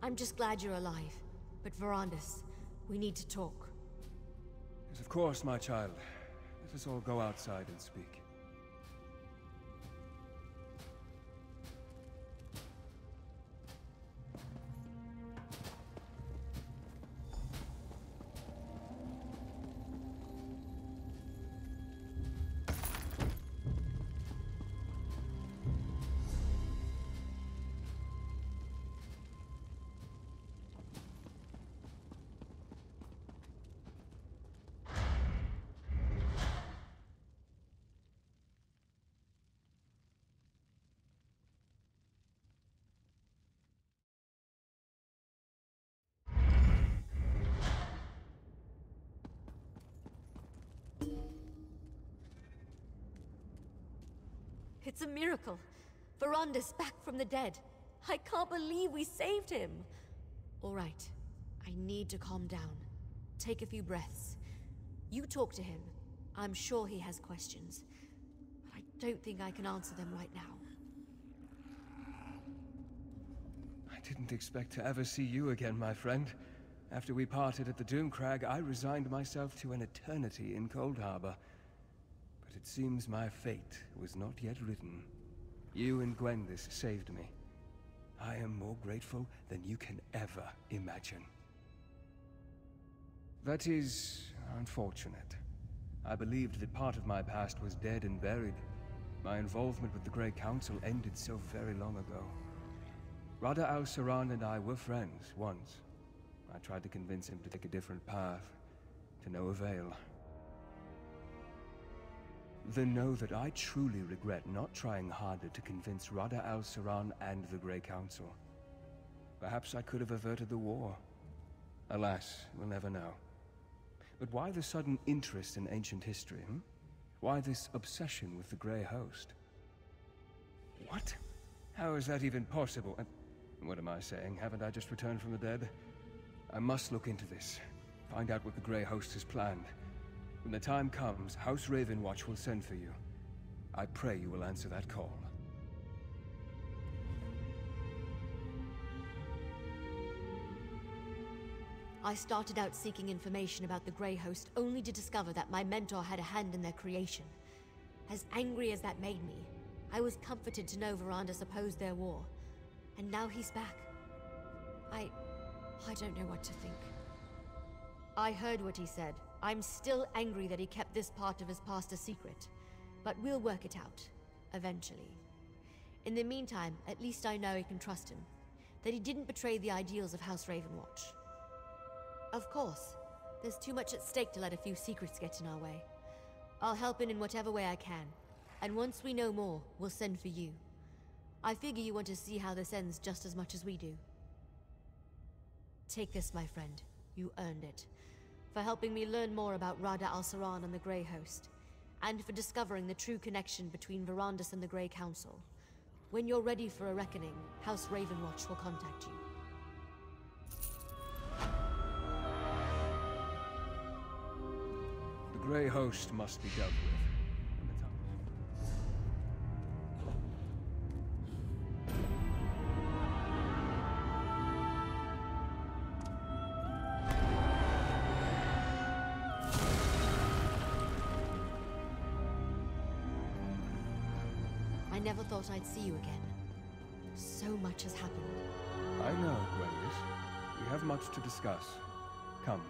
I'm just glad you're alive. But Verandis, we need to talk. Yes, of course, my child. Let us all go outside and speak. It's a miracle. Verandis back from the dead. I can't believe we saved him. All right. I need to calm down. Take a few breaths. You talk to him. I'm sure he has questions. But I don't think I can answer them right now. I didn't expect to ever see you again, my friend. After we parted at the Doomcrag, I resigned myself to an eternity in Cold Harbor. But it seems my fate was not yet written. You and Gwendis saved me. I am more grateful than you can ever imagine. That is unfortunate. I believed that part of my past was dead and buried. My involvement with the Grey Council ended so very long ago. Rada al-Saran and I were friends once. I tried to convince him to take a different path, to no avail. Then know that I truly regret not trying harder to convince Rada al-Saran and the Grey Council. Perhaps I could have averted the war. Alas, we'll never know. But why the sudden interest in ancient history, hmm? Why this obsession with the Grey Host? What? How is that even possible? What am I saying? Haven't I just returned from the dead? I must look into this. Find out what the Grey Host has planned. When the time comes, House Ravenwatch will send for you. I pray you will answer that call. I started out seeking information about the Grey Host only to discover that my mentor had a hand in their creation. As angry as that made me, I was comforted to know Verandis opposed their war. And now he's back. I don't know what to think. I heard what he said. I'm still angry that he kept this part of his past a secret. But we'll work it out. Eventually. In the meantime, at least I know I can trust him. That he didn't betray the ideals of House Ravenwatch. Of course. There's too much at stake to let a few secrets get in our way. I'll help in whatever way I can. And once we know more, we'll send for you. I figure you want to see how this ends just as much as we do. Take this, my friend. You earned it. For helping me learn more about Rada al-Saran and the Grey Host. And for discovering the true connection between Verandis and the Grey Council. When you're ready for a reckoning, House Ravenwatch will contact you. The Grey Host must be dealt with. I never thought I'd see you again. So much has happened. I know, Gwendis. We have much to discuss. Come,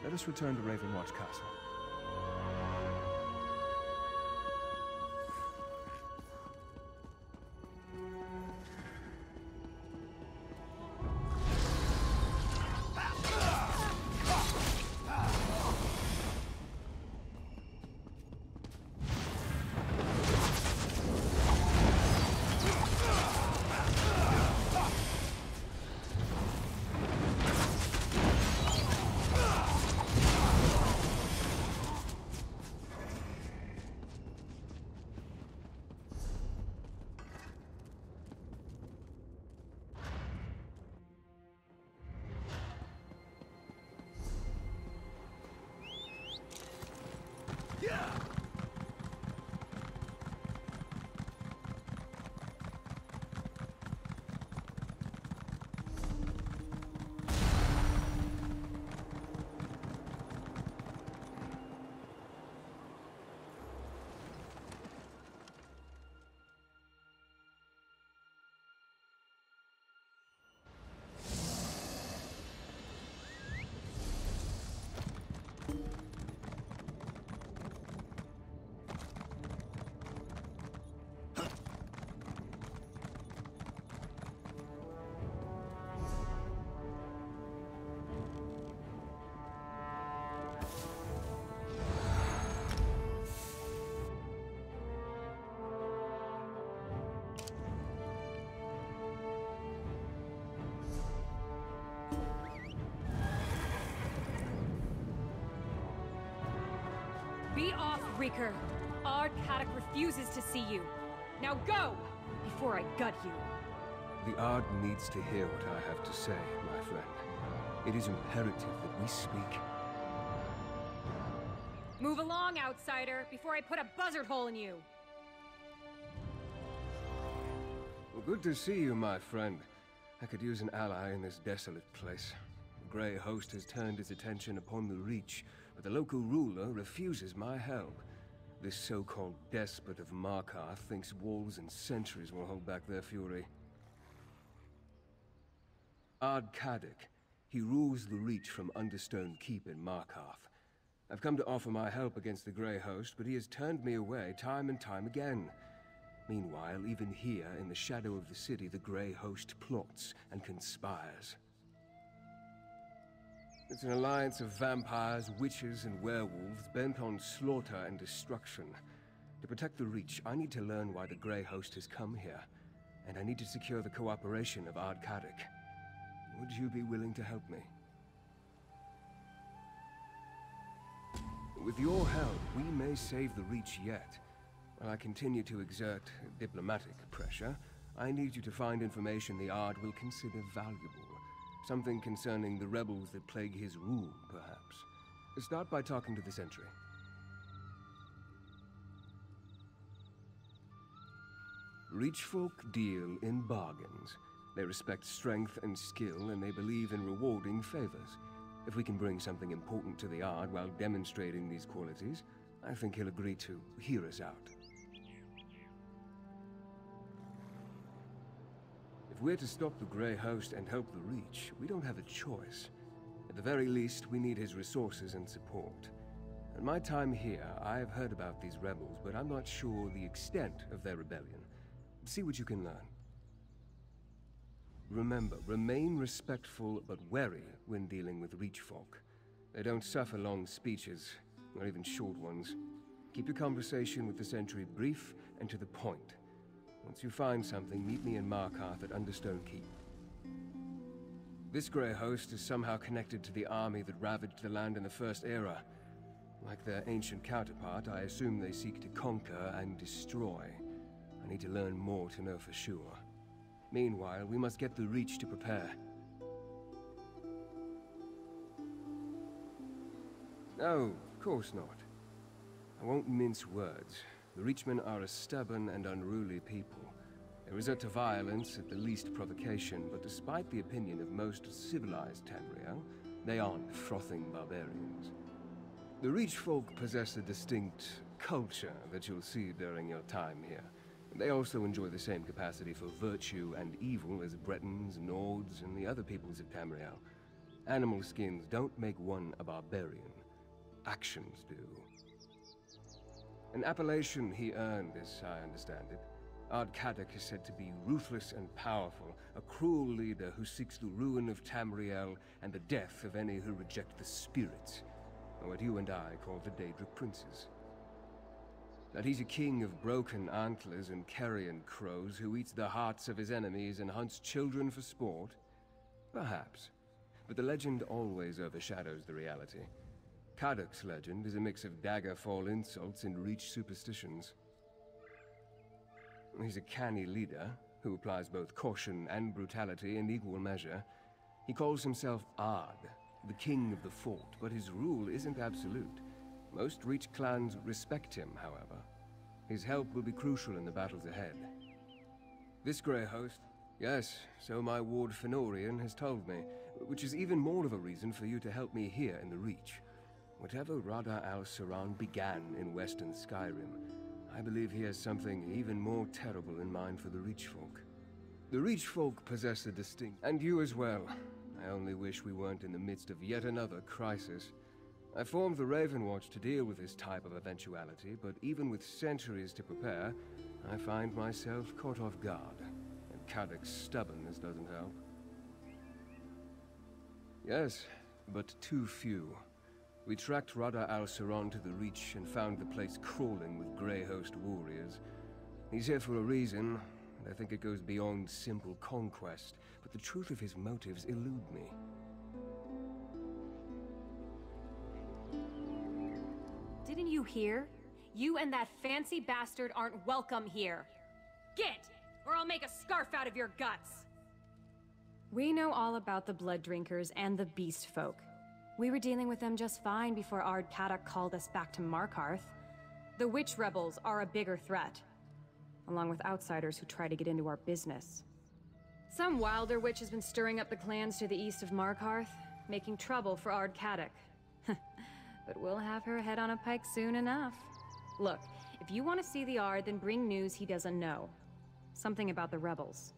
let us return to Ravenwatch Castle. Be off, Reeker. Our Kadak refuses to see you. Now go, before I gut you. The Ard needs to hear what I have to say, my friend. It is imperative that we speak. Move along, outsider, before I put a buzzard hole in you. Good to see you, my friend. I could use an ally in this desolate place. The Grey Host has turned his attention upon the Reach, but the local ruler refuses my help. This so-called despot of Markarth thinks walls and sentries will hold back their fury. Ard Kadok. He rules the Reach from Understone Keep in Markarth. I've come to offer my help against the Grey Host, but he has turned me away time and time again. Meanwhile, even here, in the shadow of the city, the Grey Host plots and conspires. It's an alliance of vampires, witches, and werewolves bent on slaughter and destruction. To protect the Reach, I need to learn why the Grey Host has come here, and I need to secure the cooperation of Ard Kadok. Would you be willing to help me? With your help, we may save the Reach yet. While I continue to exert diplomatic pressure, I need you to find information the Ard will consider valuable. Something concerning the rebels that plague his rule, perhaps. Start by talking to the Sentry. Reach folk deal in bargains. They respect strength and skill, and they believe in rewarding favors. If we can bring something important to the Ard while demonstrating these qualities, I think he'll agree to hear us out. If we're to stop the Grey Host and help the Reach, we don't have a choice. At the very least, we need his resources and support. In my time here, I've heard about these rebels, but I'm not sure the extent of their rebellion. See what you can learn. Remember, remain respectful but wary when dealing with Reach folk. They don't suffer long speeches, or even short ones. Keep your conversation with the Sentry brief and to the point. Once you find something, meet me in Markarth at Understone Keep. This Grey Host is somehow connected to the army that ravaged the land in the First Era. Like their ancient counterpart, I assume they seek to conquer and destroy. I need to learn more to know for sure. Meanwhile, we must get the Reach to prepare. No, of course not. I won't mince words. The Reachmen are a stubborn and unruly people. They resort to violence at the least provocation, but despite the opinion of most civilized Tamriel, they aren't frothing barbarians. The Reach folk possess a distinct culture that you'll see during your time here. They also enjoy the same capacity for virtue and evil as Bretons, Nords, and the other peoples of Tamriel. Animal skins don't make one a barbarian. Actions do. An appellation he earned, as I understand it. Ard Kadok is said to be ruthless and powerful, a cruel leader who seeks the ruin of Tamriel and the death of any who reject the spirits, or what you and I call the Daedric Princes. That he's a king of broken antlers and carrion crows who eats the hearts of his enemies and hunts children for sport? Perhaps. But the legend always overshadows the reality. Kadok's legend is a mix of Daggerfall insults and Reach superstitions. He's a canny leader who applies both caution and brutality in equal measure. He calls himself Ard, the king of the fort, but his rule isn't absolute. Most Reach clans respect him, however. His help will be crucial in the battles ahead. This Grey Host? Yes, so my ward Fenorian has told me, which is even more of a reason for you to help me here in the Reach. Whatever Rada al-Saran began in Western Skyrim, I believe he has something even more terrible in mind for the Reach folk. The Reach folk possess a distinct... And you as well. I only wish we weren't in the midst of yet another crisis. I formed the Raven Watch to deal with this type of eventuality, but even with centuries to prepare, I find myself caught off guard. And Kadok's stubbornness doesn't help. Yes, but too few. We tracked Rada al-Saran to the Reach and found the place crawling with Grey Host warriors. He's here for a reason, and I think it goes beyond simple conquest, but the truth of his motives elude me. Didn't you hear? You and that fancy bastard aren't welcome here. Get! Or I'll make a scarf out of your guts! We know all about the Blood Drinkers and the Beast Folk. We were dealing with them just fine before Ard Kadok called us back to Markarth. The Witch Rebels are a bigger threat. along with outsiders who try to get into our business. Some wilder witch has been stirring up the clans to the east of Markarth, making trouble for Ard Kaddock. But we'll have her head on a pike soon enough. Look, if you want to see the Ard, then bring news he doesn't know. Something about the rebels.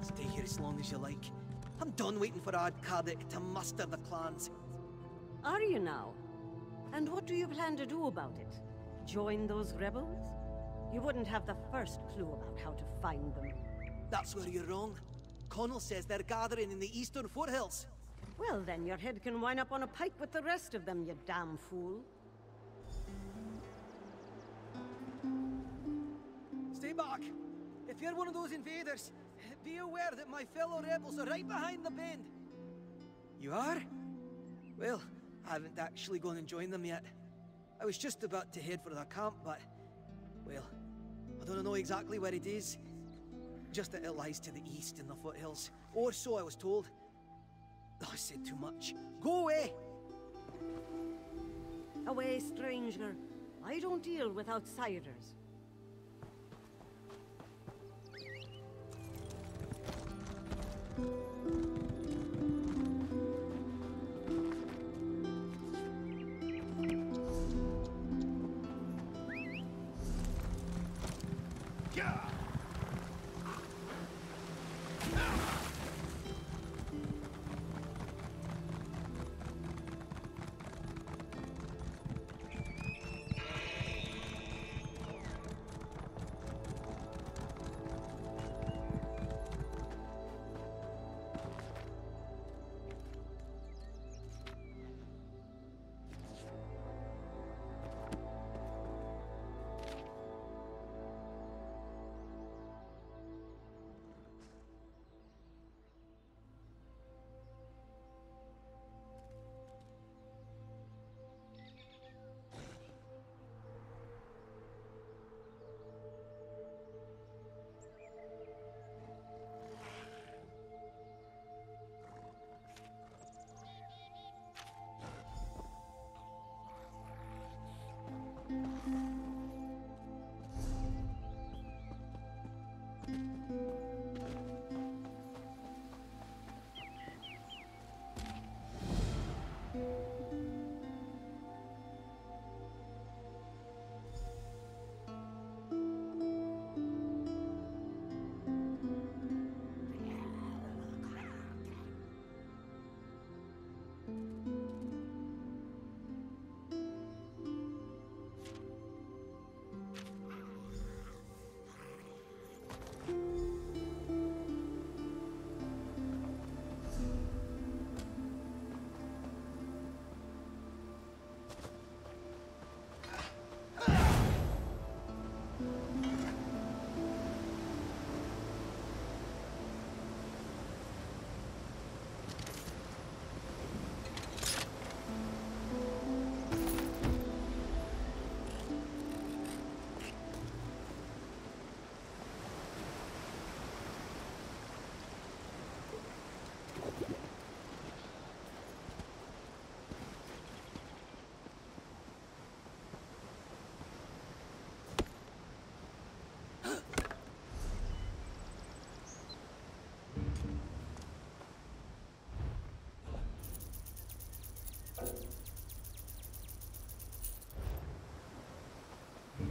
Stay here as long as you like. I'm done waiting for Ard Kaddock to muster the clans. Are you now? And what do you plan to do about it? Join those rebels? You wouldn't have the first clue about how to find them. That's where you're wrong. Connell says they're gathering in the eastern foothills. Well, then your head can wind up on a pike with the rest of them, you damn fool. Stay back. If you're one of those invaders, be aware that my fellow rebels are right behind the bend. You are? Well, I haven't actually gone and joined them yet. I was just about to head for their camp, but... well, I don't know exactly where it is. Just that it lies to the east in the foothills. Or so I was told. Oh, I said too much. Go away! Away, stranger. I don't deal with outsiders.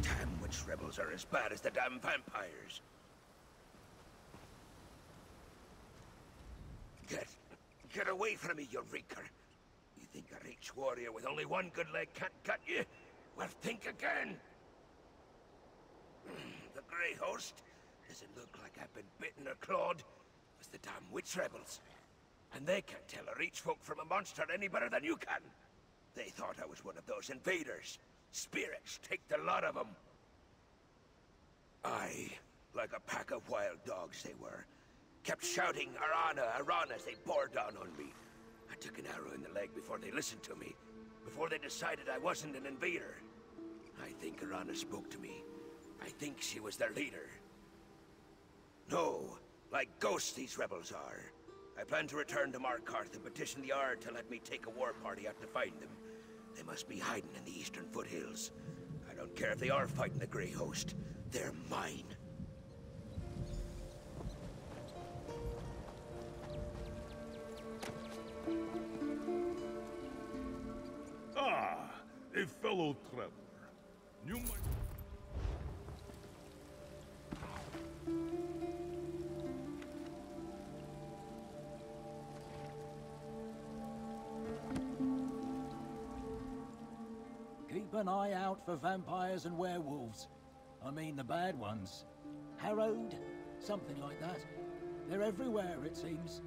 Damn witch rebels are as bad as the damn vampires. Get away from me, you reeker. You think a rich warrior with only one good leg can't cut you? Well, think again. The Grey Host doesn't look like I've been bitten or clawed. It's the damn witch rebels. And they can't tell a reach folk from a monster any better than you can. They thought I was one of those invaders. Spirits take the lot of them. I like a pack of wild dogs they were. Kept shouting, Arana, Arana, as they bore down on me. I took an arrow in the leg before they listened to me, before they decided I wasn't an invader. I think Arana spoke to me. I think she was their leader. No, like ghosts these rebels are. I plan to return to Markarth and petition the Ard to let me take a war party out to find them. They must be hiding in the eastern foothills. I don't care if they are fighting the Grey Host. They're mine. Ah, a fellow traveler. You might... Keep an eye out for vampires and werewolves. I mean the bad ones. Harrowed? Something like that. They're everywhere, it seems.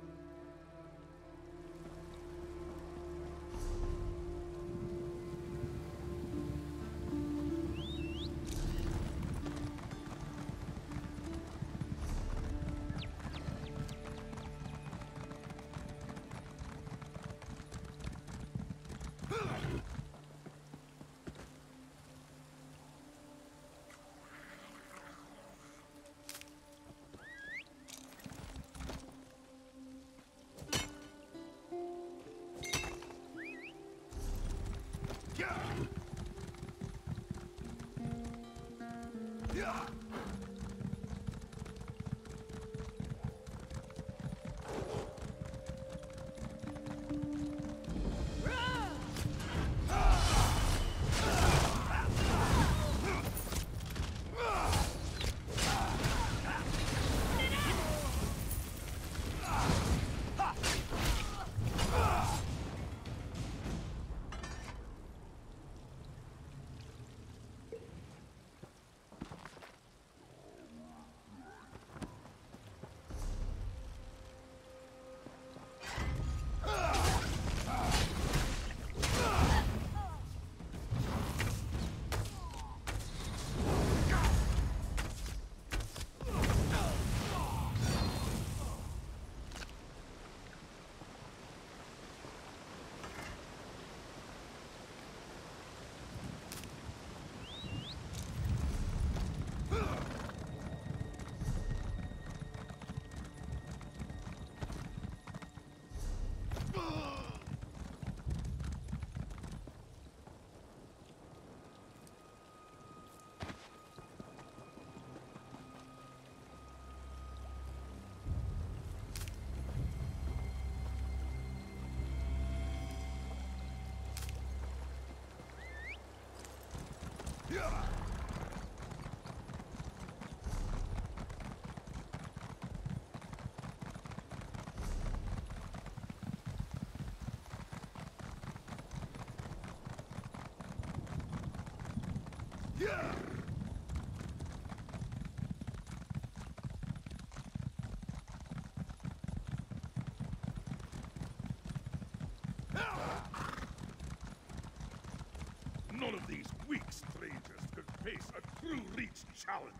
None of these weak strangers could face a true reach challenge.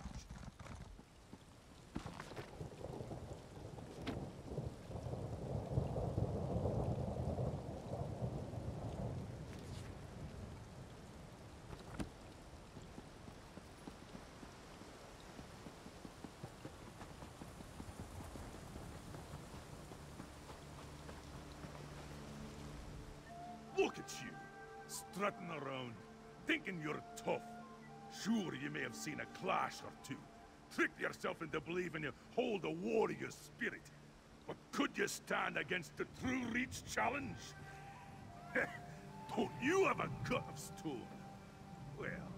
Look at you, strutting around, thinking you're tough. Sure, you may have seen a clash or two, tricked yourself into believing you hold a warrior spirit. But could you stand against the true reach challenge? Don't you have a gut of stone? Well,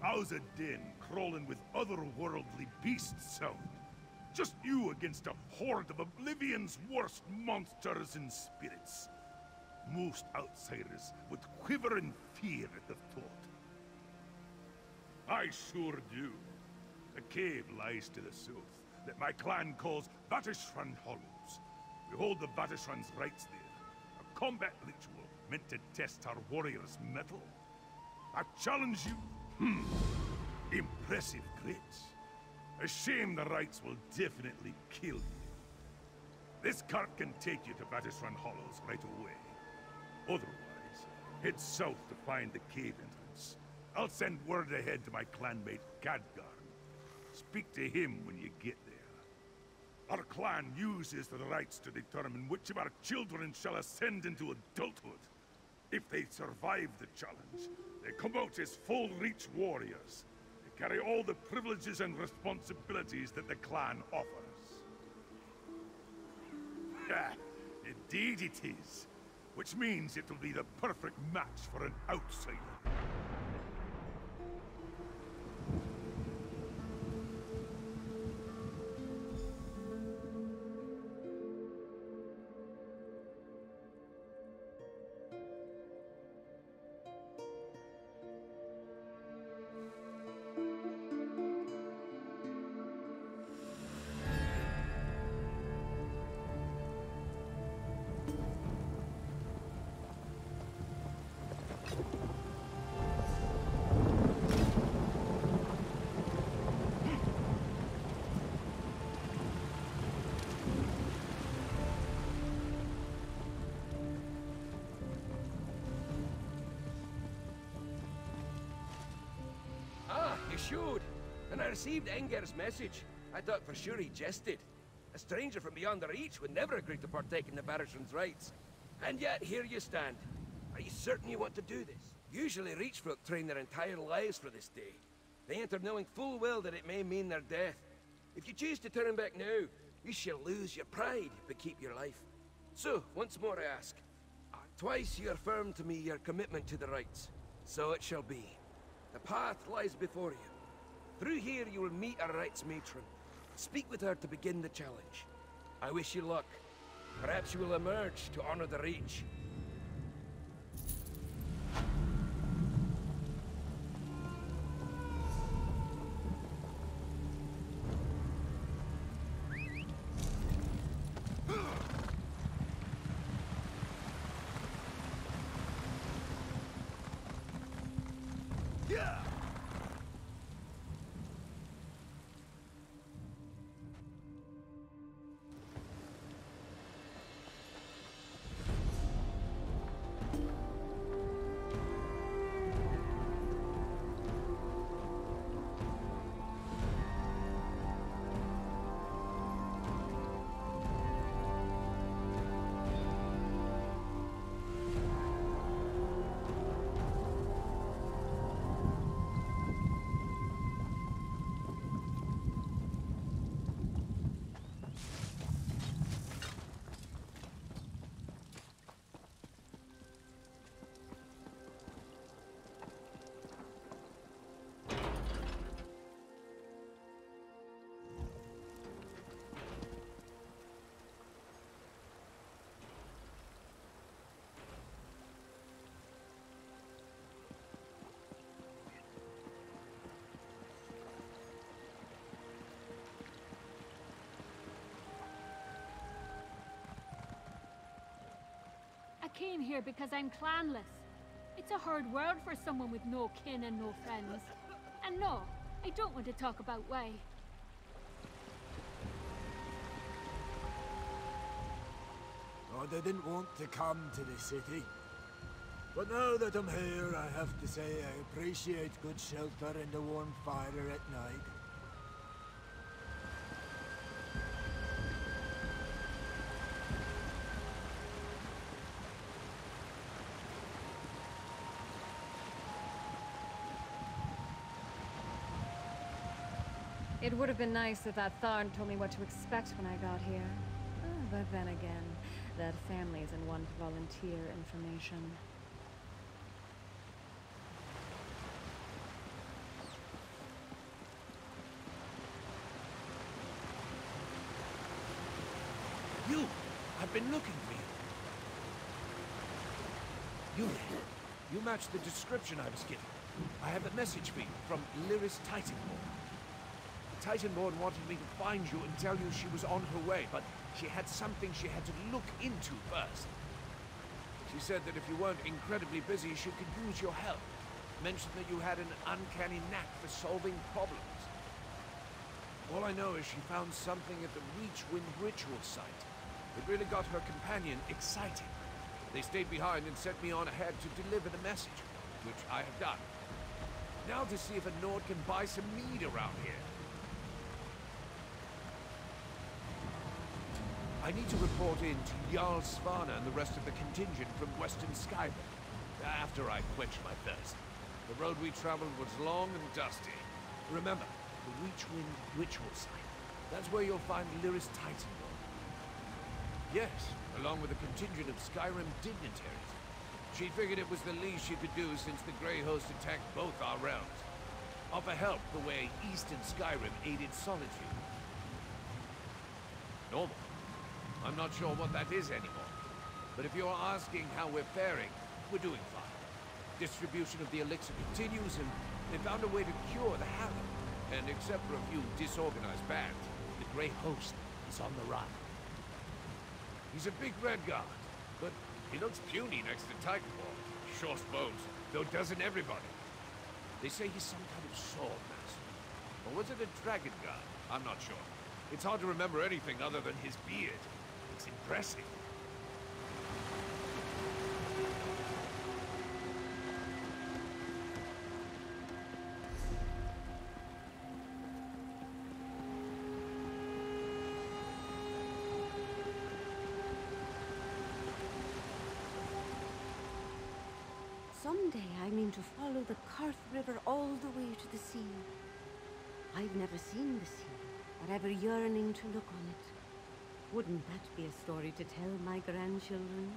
how's a den crawling with otherworldly beasts sound? Just you against a horde of Oblivion's worst monsters and spirits. Most outsiders would quiver in fear at the thought. I sure do. A cave lies to the south that my clan calls Vatishran Hollows. We hold the Vatishran's rights there. A combat ritual meant to test our warriors' mettle. I challenge you. Impressive grits. A shame the rights will definitely kill you. This cart can take you to Battisrun Hollows right away. Otherwise, head south to find the cave entrance. I'll send word ahead to my clanmate Khadgar. Speak to him when you get there. Our clan uses the rights to determine which of our children shall ascend into adulthood. If they survive the challenge, they come out as full-reach warriors. They carry all the privileges and responsibilities that the clan offers. Indeed it is. Which means it will be the perfect match for an outsider. You should. And I received Enger's message. I thought for sure he jested. A stranger from beyond the Reach would never agree to partake in the Battisrun's rites. And yet, here you stand. Are you certain you want to do this? Usually Reach folk train their entire lives for this day. They enter knowing full well that it may mean their death. If you choose to turn back now, you shall lose your pride, but keep your life. So, once more I ask. Twice you affirmed to me your commitment to the rites. So it shall be. The path lies before you. Through here you will meet our rights matron. Speak with her to begin the challenge. I wish you luck. Perhaps you will emerge to honor the Reach. I came here because I'm clanless. It's a hard world for someone with no kin and no friends. And no, I don't want to talk about why. I didn't want to come to the city. But now that I'm here, I have to say I appreciate good shelter and a warm fire at night. It would have been nice if that Tharn told me what to expect when I got here. But then again, that family isn't one to volunteer information. You! I've been looking for you. You match the description I was given. I have a message for you from Lyris Titanborn. The Titanborn wanted me to find you and tell you she was on her way, but she had something she had to look into first. She said that if you weren't incredibly busy, she could use your help. Mentioned that you had an uncanny knack for solving problems. All I know is she found something at the Reachwind ritual site. It really got her companion excited. They stayed behind and sent me on ahead to deliver the message, which I have done. Now to see if a Nord can buy some mead around here. I need to report in to Jarl Svanna and the rest of the contingent from Western Skyrim, after I quench my thirst. The road we traveled was long and dusty. Remember, the Reachwind ritual site. That's where you'll find Lyris Titanborn. Yes, along with a contingent of Skyrim dignitaries. She figured it was the least she could do since the Grey Host attacked both our realms. Offer help the way Eastern Skyrim aided Solitude. Normal. I'm not sure what that is anymore. But if you're asking how we're faring, we're doing fine. Distribution of the elixir continues, and they found a way to cure the havoc. And except for a few disorganized bands, the Grey Host is on the run. He's a big red guard, but he looks puny next to Titanborn. Short bones, though doesn't everybody. They say he's some kind of sword master. Or was it a dragon guard? I'm not sure. It's hard to remember anything other than his beard. It's impressive. Someday I mean to follow the Karth River all the way to the sea. I've never seen the sea, but ever yearning to look on it. Wouldn't that be a story to tell my grandchildren?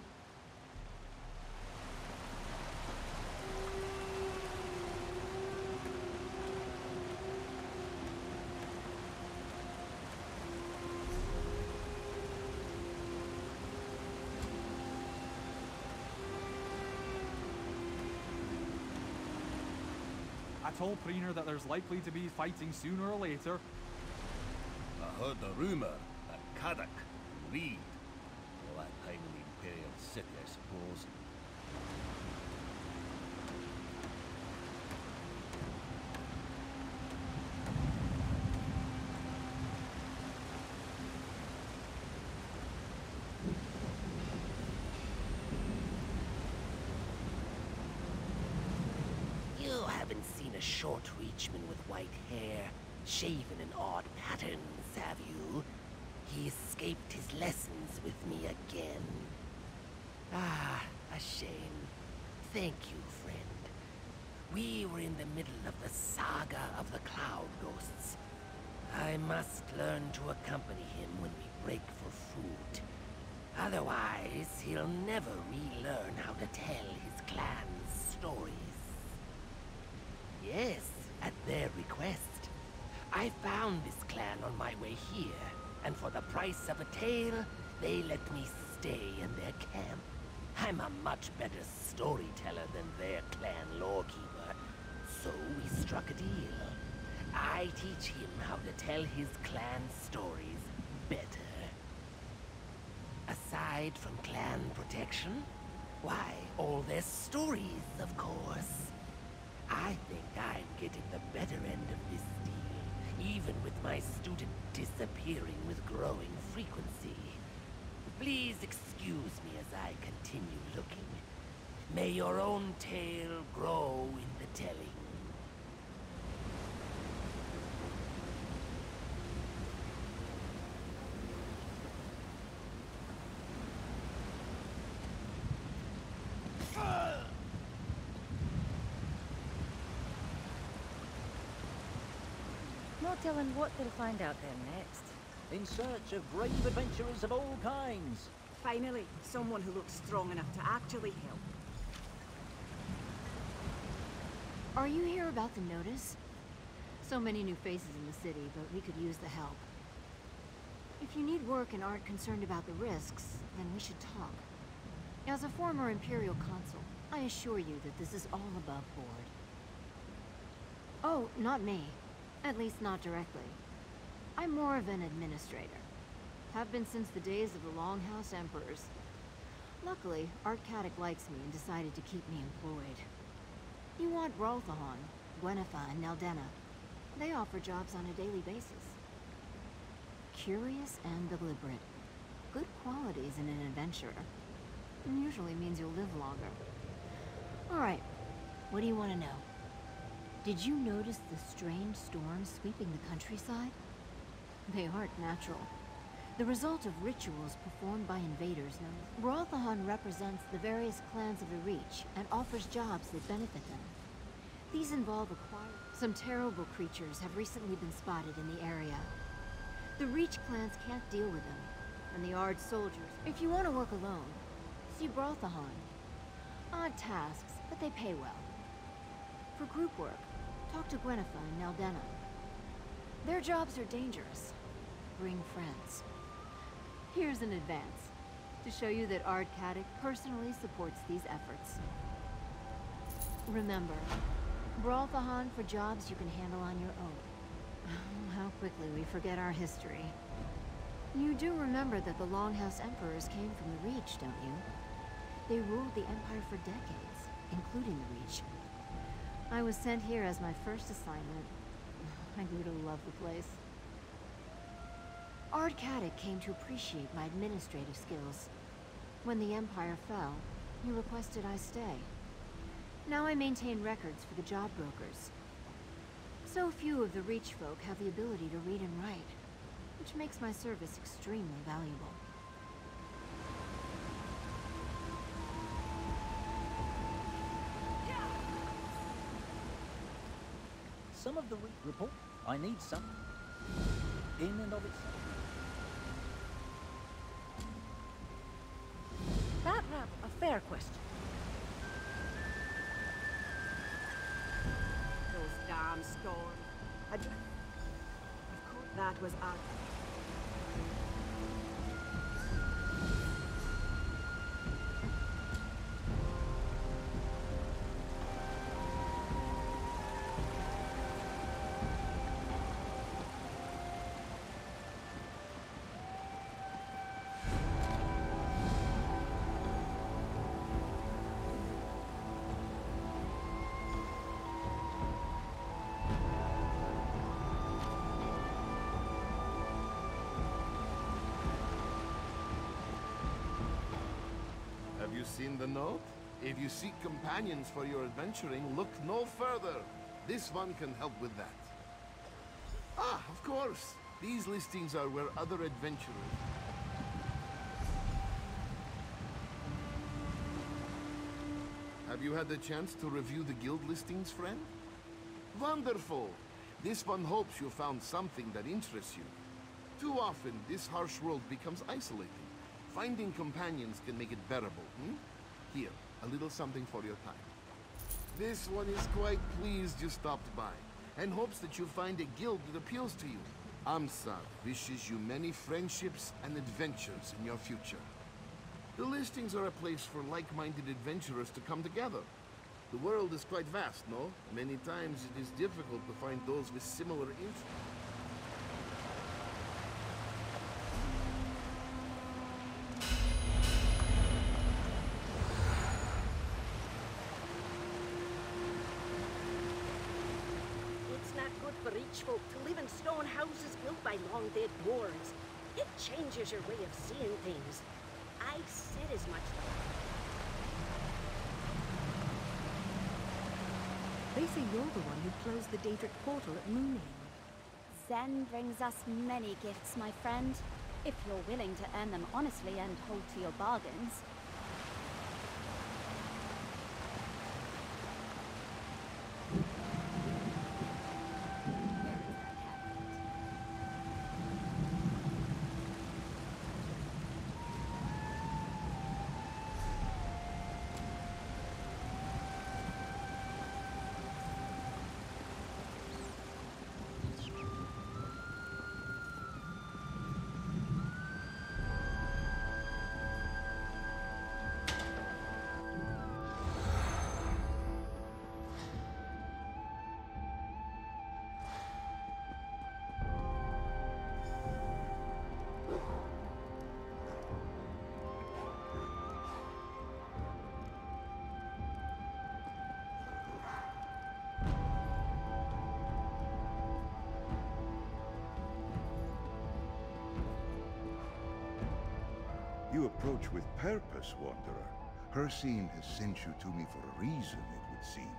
I told Preener that there's likely to be fighting sooner or later. I heard the rumor that Kadak, Reed, all that time in the Imperial City, I suppose. You haven't seen a short reachman with white hair, shaven in odd patterns, have you? He escaped his lessons with me again. Ah, a shame. Thank you, friend. We were in the middle of the saga of the Cloud Ghosts. I must learn to accompany him when we break for food. Otherwise, he'll never relearn how to tell his clan's stories. Yes, at their request. I found this clan on my way here, and for the price of a tale, they let me stay in their camp. I'm a much better storyteller than their clan lawkeeper, so we struck a deal. I teach him how to tell his clan stories better. Aside from clan protection, why, all their stories, of course. I think I'm getting the better end of this deal, even with my student disappearing with growing frequency. Please excuse me as I continue looking. May your own tale grow in the telling. No telling what they'll find out there next. In search of brave adventurers of all kinds. Finally, someone who looks strong enough to actually help. Are you here about the notice? So many new faces in the city, but we could use the help. If you need work and aren't concerned about the risks, then we should talk. As a former Imperial consul, I assure you that this is all above board. Oh, not me. At least not directly. I'm more of an administrator. Have been since the days of the Longhouse Emperors. Luckily, Art Caddock likes me and decided to keep me employed. You want Rolthahan, Gwennifa, and Neldenna. They offer jobs on a daily basis. curious and deliberate. Good qualities in an adventurer. Usually means you'll live longer. Alright, what do you want to know? Did you notice the strange storms sweeping the countryside? They aren't natural. The result of rituals performed by invaders. Brothahan represents the various clans of the Reach and offers jobs that benefit them. These involve acquiring... Some terrible creatures have recently been spotted in the area. The Reach clans can't deal with them, and the Ard soldiers... If you want to work alone, see Brothahan. Odd tasks, but they pay well. For group work, talk to Gwennifa and Naldena. Their jobs are dangerous. Bring friends. Here's an advance, to show you that Ard Kadok personally supports these efforts. Remember, Brothahan for jobs you can handle on your own. Oh, how quickly we forget our history. You do remember that the Longhouse Emperors came from the Reach, don't you? They ruled the Empire for decades, including the Reach. I was sent here as my first assignment. I grew to love the place. Ard Kadok came to appreciate my administrative skills. When the Empire fell, he requested I stay. Now I maintain records for the job brokers. So few of the Reach folk have the ability to read and write, which makes my service extremely valuable. Some of the report. I need some. In and of itself. That a fair question. Those damn storms. Of course, that was odd. Have you seen the note? If you seek companions for your adventuring, look no further. This one can help with that. Ah, of course. These listings are where other adventurers... Have you had the chance to review the guild listings, friend? Wonderful! This one hopes you found something that interests you. Too often, this harsh world becomes isolating. Finding companions can make it bearable, Here, a little something for your time. This one is quite pleased you stopped by, and hopes that you find a guild that appeals to you. Amsar wishes you many friendships and adventures in your future. The listings are a place for like-minded adventurers to come together. The world is quite vast, no? Many times it is difficult to find those with similar interests. For each folk to live in stone houses built by long-dead dwarves. It changes your way of seeing things. I said as much. They say you're the one who closed the Daedric portal at Mooning. Zen brings us many gifts, my friend. If you're willing to earn them honestly and hold to your bargains. you approach with purpose, Wanderer. Hircine has sent you to me for a reason, it would seem.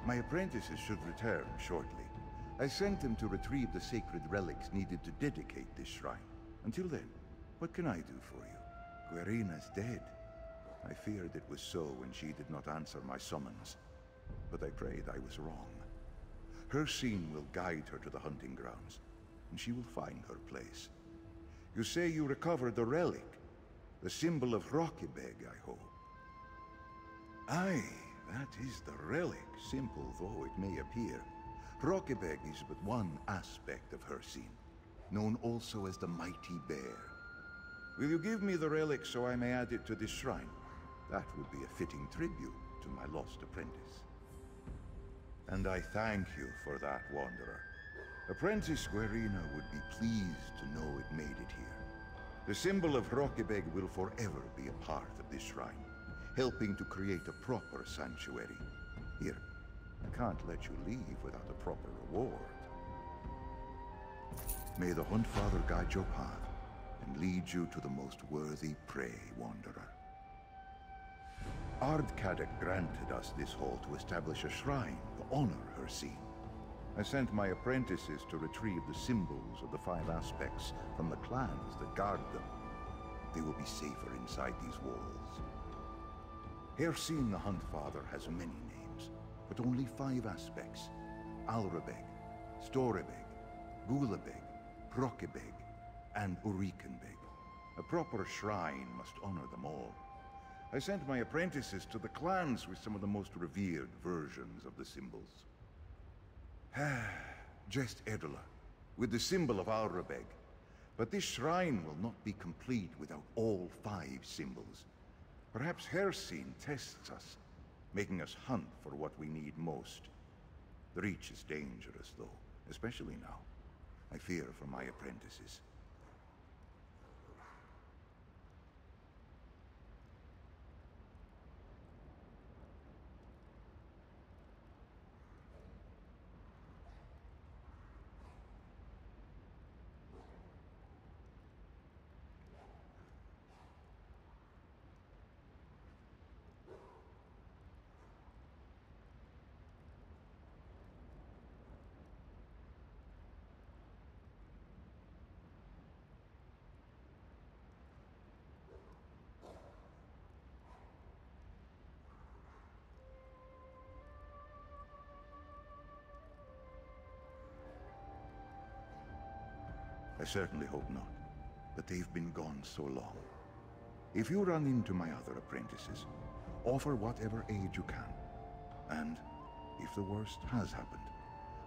My apprentices should return shortly. I sent them to retrieve the sacred relics needed to dedicate this shrine. Until then, what can I do for you? Guerina's dead. I feared it was so when she did not answer my summons. But I prayed I was wrong. Hircine will guide her to the hunting grounds, and she will find her place. You say you recovered the relic, the symbol of Rockybeg, I hope. Aye, that is the relic, simple though it may appear. Rockybeg is but one aspect of Hircine, known also as the Mighty Bear. Will you give me the relic so I may add it to this shrine? That would be a fitting tribute to my lost apprentice. And I thank you for that, Wanderer. Apprentice Guerina would be pleased to know it made it here. The symbol of Rockybeg will forever be a part of this shrine, helping to create a proper sanctuary. Here, I can't let you leave without a proper reward. May the Huntfather guide your path and lead you to the most worthy prey, Wanderer. Ardkadak granted us this hall to establish a shrine to honor Hircine. I sent my apprentices to retrieve the symbols of the 5 aspects from the clans that guard them. They will be safer inside these walls. Hircine the Huntfather has many names, but only 5 aspects. Alrabeg, Storebeg, Gulabeg, Rockybeg, and Urikenbeg. A proper shrine must honor them all. I sent my apprentices to the clans with some of the most revered versions of the symbols. Just Edola, with the symbol of Alrabeg. But this shrine will not be complete without all 5 symbols. Perhaps Hircine tests us, making us hunt for what we need most. The Reach is dangerous, though, especially now. I fear for my apprentices. I certainly hope not, but they've been gone so long. If you run into my other apprentices, offer whatever aid you can. And if the worst has happened,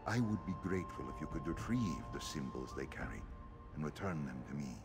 I would be grateful if you could retrieve the symbols they carry and return them to me.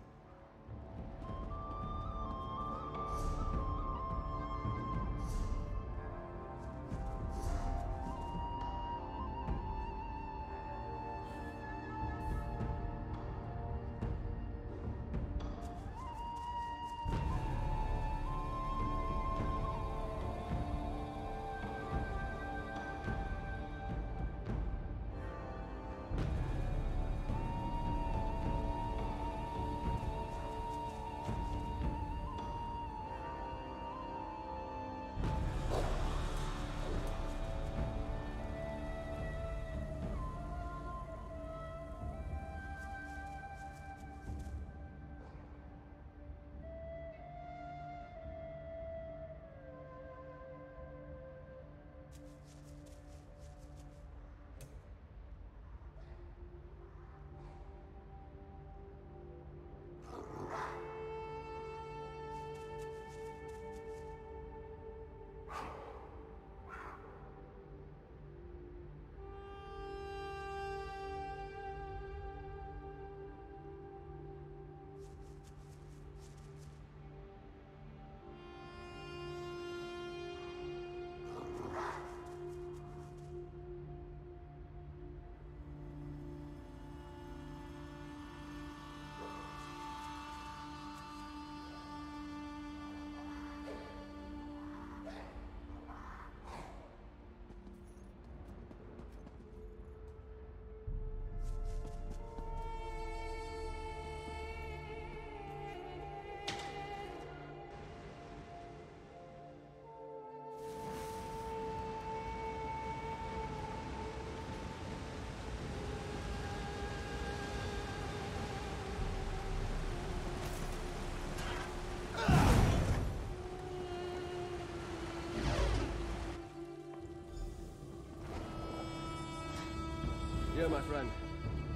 here, my friend.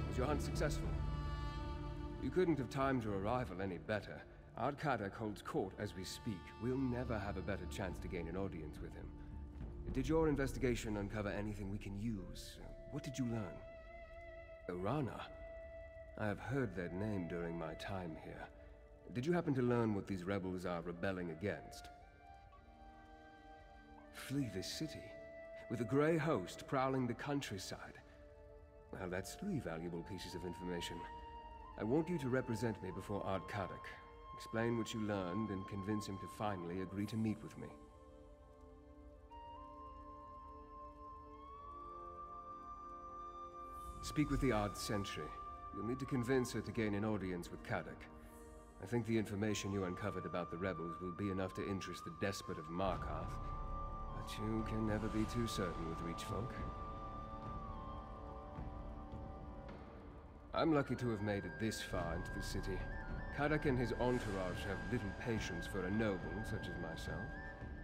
Was your hunt successful? You couldn't have timed your arrival any better. Ardkadak holds court as we speak. We'll never have a better chance to gain an audience with him. Did your investigation uncover anything we can use? What did you learn? Irana? I have heard that name during my time here. Did you happen to learn what these rebels are rebelling against? Flee this city, with a grey host prowling the countryside. Well, that's 3 valuable pieces of information. I want you to represent me before Ardkadak. Explain what you learned and convince him to finally agree to meet with me. Speak with the Ard Sentry. You'll need to convince her to gain an audience with Kadak. I think the information you uncovered about the rebels will be enough to interest the despot of Markarth. But you can never be too certain with Reach folk. I'm lucky to have made it this far into the city. Kadak and his entourage have little patience for a noble such as myself.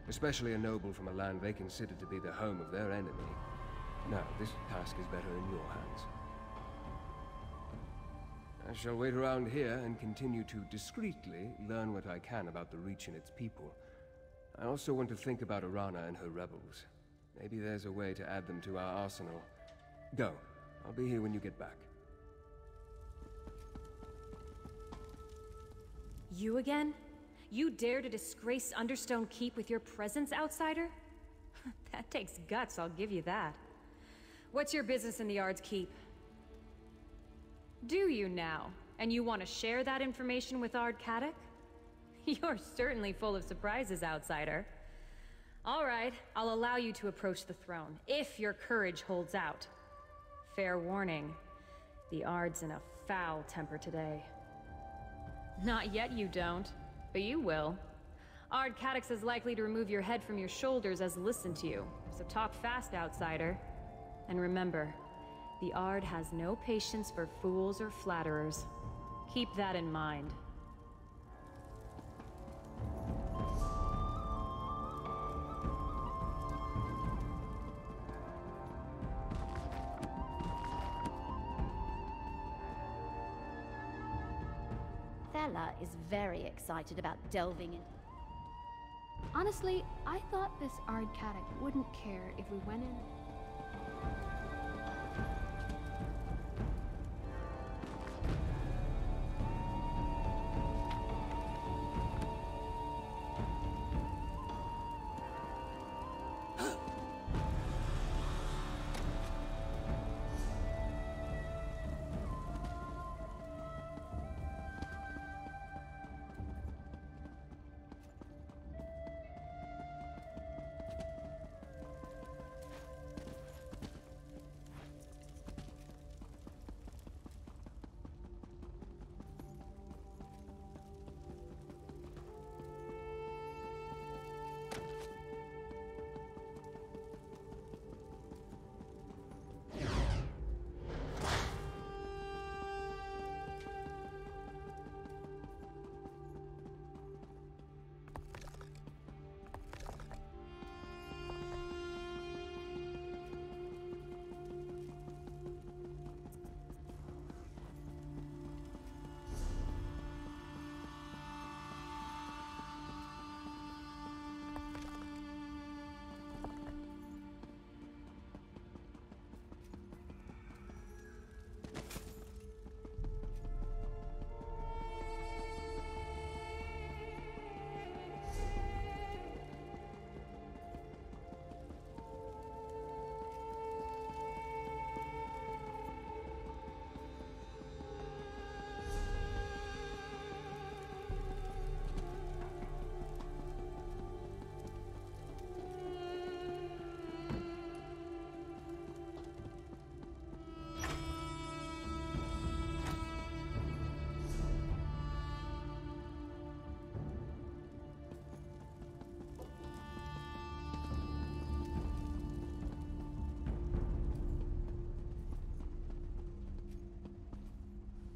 Especially a noble from a land they consider to be the home of their enemy. No, this task is better in your hands. I shall wait around here and continue to discreetly learn what I can about the Reach and its people. I also want to think about Irana and her rebels. Maybe there's a way to add them to our arsenal. Go. I'll be here when you get back. You again? You dare to disgrace Understone Keep with your presence, outsider? That takes guts, I'll give you that. What's your business in the Ard's Keep? Do you now? And you want to share that information with Ardkadak? You're certainly full of surprises, outsider. All right, I'll allow you to approach the throne, if your courage holds out. Fair warning, the Ard's in a foul temper today. Not yet you don't, but you will. Ardkadak's as likely to remove your head from your shoulders as listen to you, so talk fast, outsider. And remember, the Ard has no patience for fools or flatterers. Keep that in mind. Thela is very excited about delving in. Honestly, I thought this Ardkadak wouldn't care if we went in.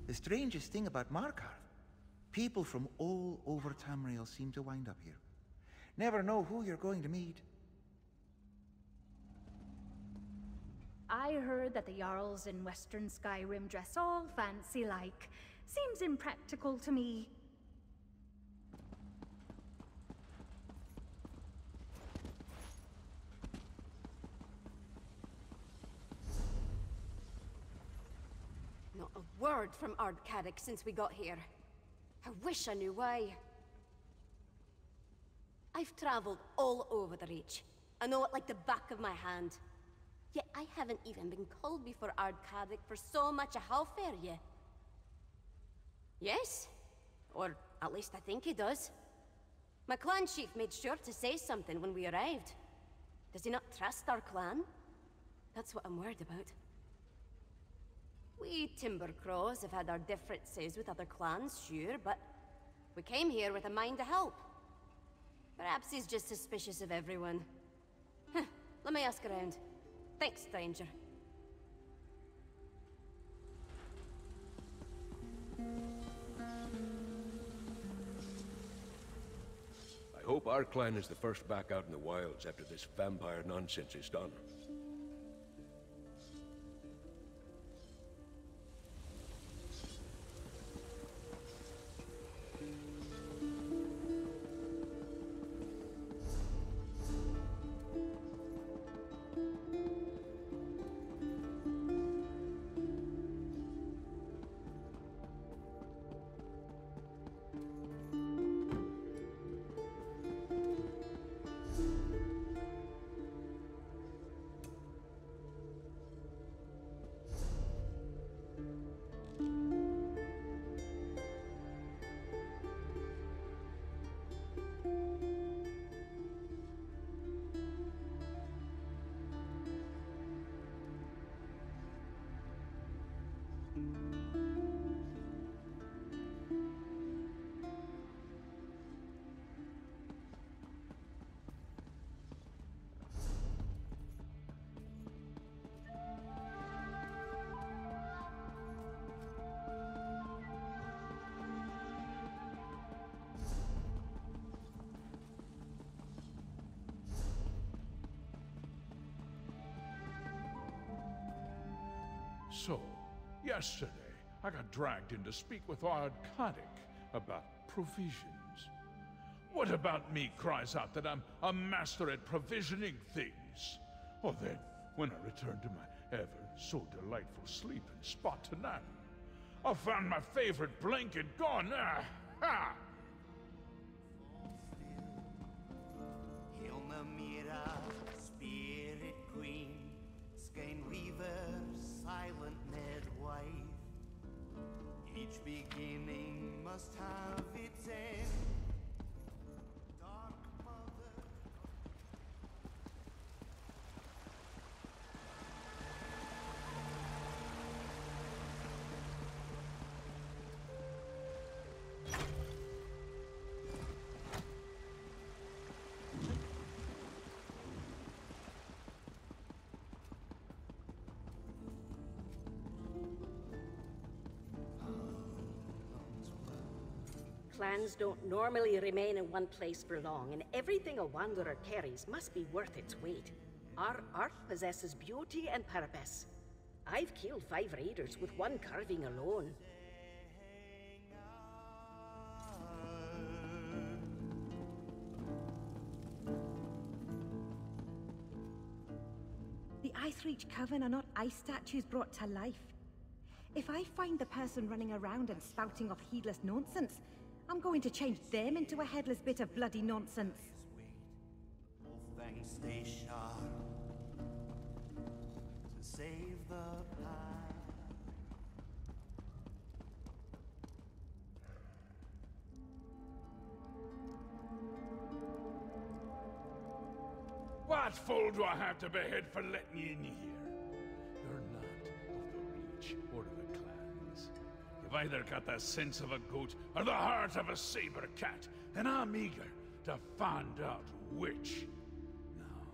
The strangest thing about Markarth, people from all over Tamriel seem to wind up here. Never know who you're going to meet. I heard that the Jarls in Western Skyrim dress all fancy-like. Seems impractical to me. Not a word from Ardcadic since we got here. I wish I knew why. I've traveled all over the Reach. I know it like the back of my hand. Yet I haven't even been called before Ardcadic for so much a half-fair yet. Yes? Or at least I think he does. My clan chief made sure to say something when we arrived. Does he not trust our clan? That's what I'm worried about. We Timber Crows have had our differences with other clans, sure, but we came here with a mind to help. Perhaps he's just suspicious of everyone. Huh, let me ask around. Thanks, stranger. I hope our clan is the first back out in the wilds after this vampire nonsense is done. So, yesterday, I got dragged in to speak with Ardcadic about provisions. What about me cries out that I'm a master at provisioning things? Or then, when I returned to my ever-so-delightful sleep and spot to nap, I found my favorite blanket gone. Ah, ha! Hilmamira, Spirit Queen, Skein Weaver, Silent Midwife. Each beginning must have its end. Dark Mother. Clans don't normally remain in one place for long, and everything a wanderer carries must be worth its weight. Our art possesses beauty and purpose. I've killed 5 raiders with one carving alone. The Icereach Coven are not ice statues brought to life. If I find the person running around and spouting off heedless nonsense, I'm going to change them into a headless bit of bloody nonsense. Fangs stay sharp to save the pie. What fool do I have to behead for letting you in here? You're not of the Reach or the clans. You've either got the sense of a goat or the heart of a saber cat, and I'm eager to find out which. Now,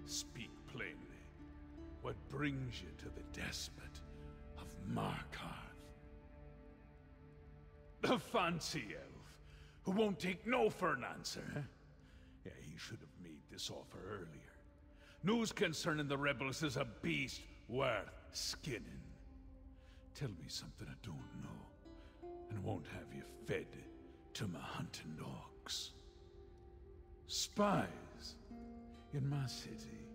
speak plainly. What brings you to the despot of Markarth? The fancy elf, who won't take no for an answer, eh? Yeah, he should have made this offer earlier. News concerning the rebels is a beast worth skinning. Tell me something I don't know, and won't have you fed to my hunting dogs. Spies in my city.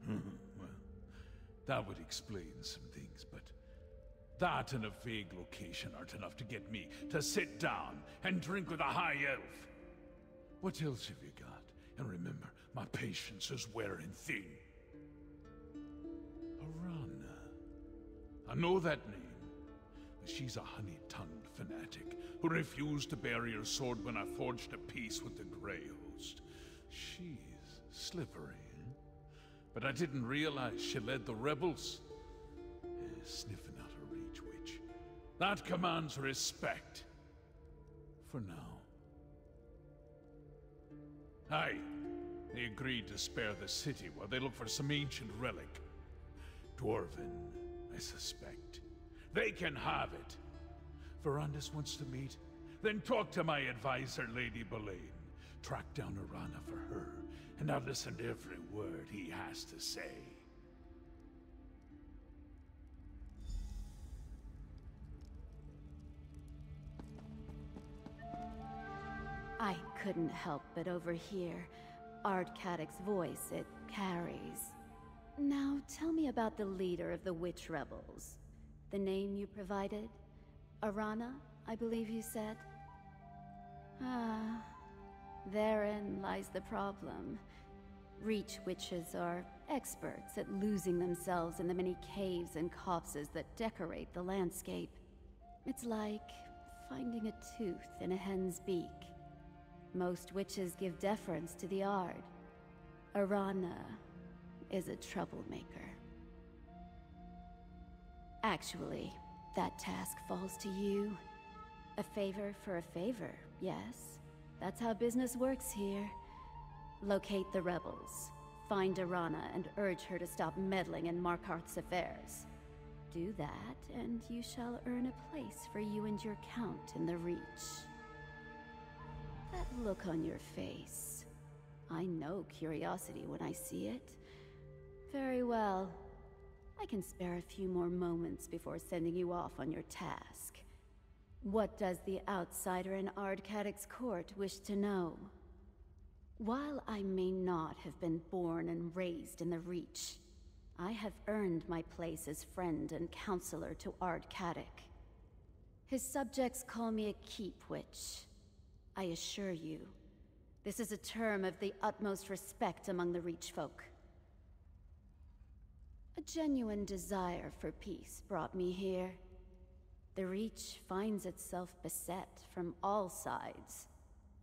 Well, that would explain some things, but that and a vague location aren't enough to get me to sit down and drink with a high elf. What else have you got? And remember, my patience is wearing thin. Arana. I know that name, but she's a honey-tongued fanatic who refused to bury her sword when I forged a peace with the Grey Host. She's slippery, eh? But I didn't realize she led the rebels. Sniffing out a reach witch. That commands respect. For now. Aye, they agreed to spare the city while they look for some ancient relic. Dwarven, I suspect. They can have it. Verandis wants to meet? Then talk to my advisor, Lady Boleyn. Track down Arana for her, and I'll listen to every word he has to say. I couldn't help but overhear Ardcadic's voice. It carries. Now, tell me about the leader of the witch rebels. The name you provided? Arana, I believe you said? Ah, therein lies the problem. Reach witches are experts at losing themselves in the many caves and copses that decorate the landscape. It's like finding a tooth in a hen's beak. Most witches give deference to the Ard. Arana is a troublemaker. Actually, that task falls to you. A favor for a favor, yes. That's how business works here. Locate the rebels, find Arana, and urge her to stop meddling in Markarth's affairs. Do that, and you shall earn a place for you and your count in the Reach. That look on your face. I know curiosity when I see it. Very well. I can spare a few more moments before sending you off on your task. What does the outsider in Ardcadic's court wish to know? While I may not have been born and raised in the Reach, I have earned my place as friend and counselor to Ardcadic. His subjects call me a keep witch. I assure you, this is a term of the utmost respect among the Reach folk. A genuine desire for peace brought me here. The Reach finds itself beset from all sides.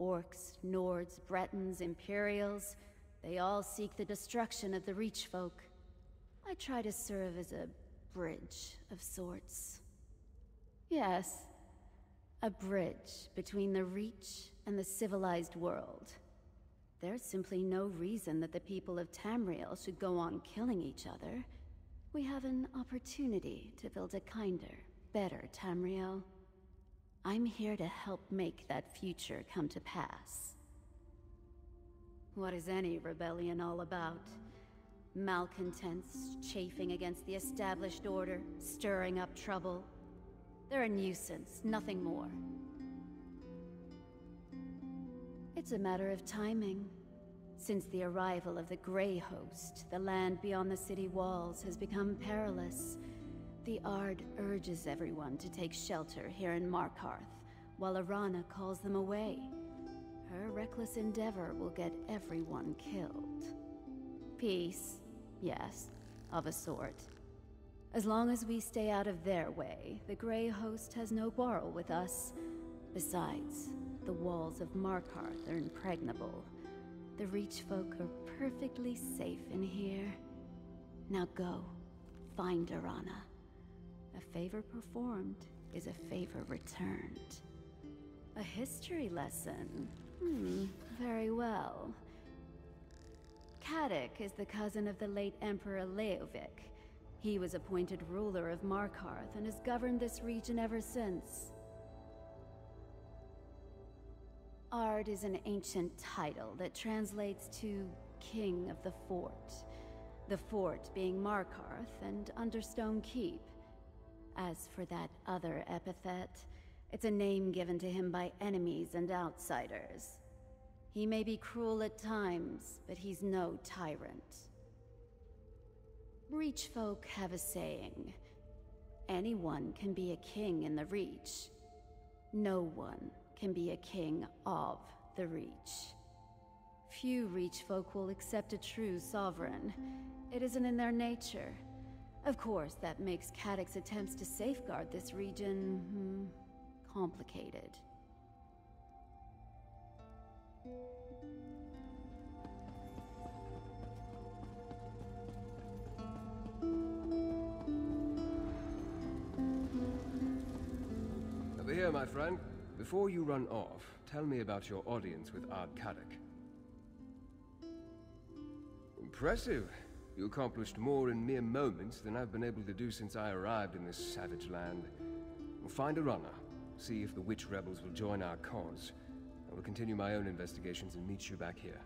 Orcs, Nords, Bretons, Imperials, they all seek the destruction of the Reach folk. I try to serve as a bridge of sorts. Yes, a bridge between the Reach and the civilized world. There's simply no reason that the people of Tamriel should go on killing each other. We have an opportunity to build a kinder, better Tamriel. I'm here to help make that future come to pass. What is any rebellion all about? Malcontents chafing against the established order, stirring up trouble. They're a nuisance, nothing more. It's a matter of timing. Since the arrival of the Grey Host, the land beyond the city walls has become perilous. The Ard urges everyone to take shelter here in Markarth, while Arana calls them away. Her reckless endeavor will get everyone killed. Peace, yes, of a sort. As long as we stay out of their way, the Grey Host has no quarrel with us. Besides, the walls of Markarth are impregnable. The Reach folk are perfectly safe in here. Now go, find Arana. A favor performed is a favor returned. A history lesson? Very well. Caddic is the cousin of the late Emperor Leovic. He was appointed ruler of Markarth and has governed this region ever since. Ard is an ancient title that translates to King of the Fort. The fort being Markarth and Understone Keep. As for that other epithet, it's a name given to him by enemies and outsiders. He may be cruel at times, but he's no tyrant. Reach folk have a saying. Anyone can be a king in the Reach. No one can be a king of the Reach. Few Reach folk will accept a true sovereign. It isn't in their nature. Of course, that makes Kadok's attempts to safeguard this region, complicated. Over here, my friend. Before you run off, tell me about your audience with Ard Kadok. Impressive. You accomplished more in mere moments than I've been able to do since I arrived in this savage land. We'll find a runner, see if the witch rebels will join our cause. I will continue my own investigations and meet you back here.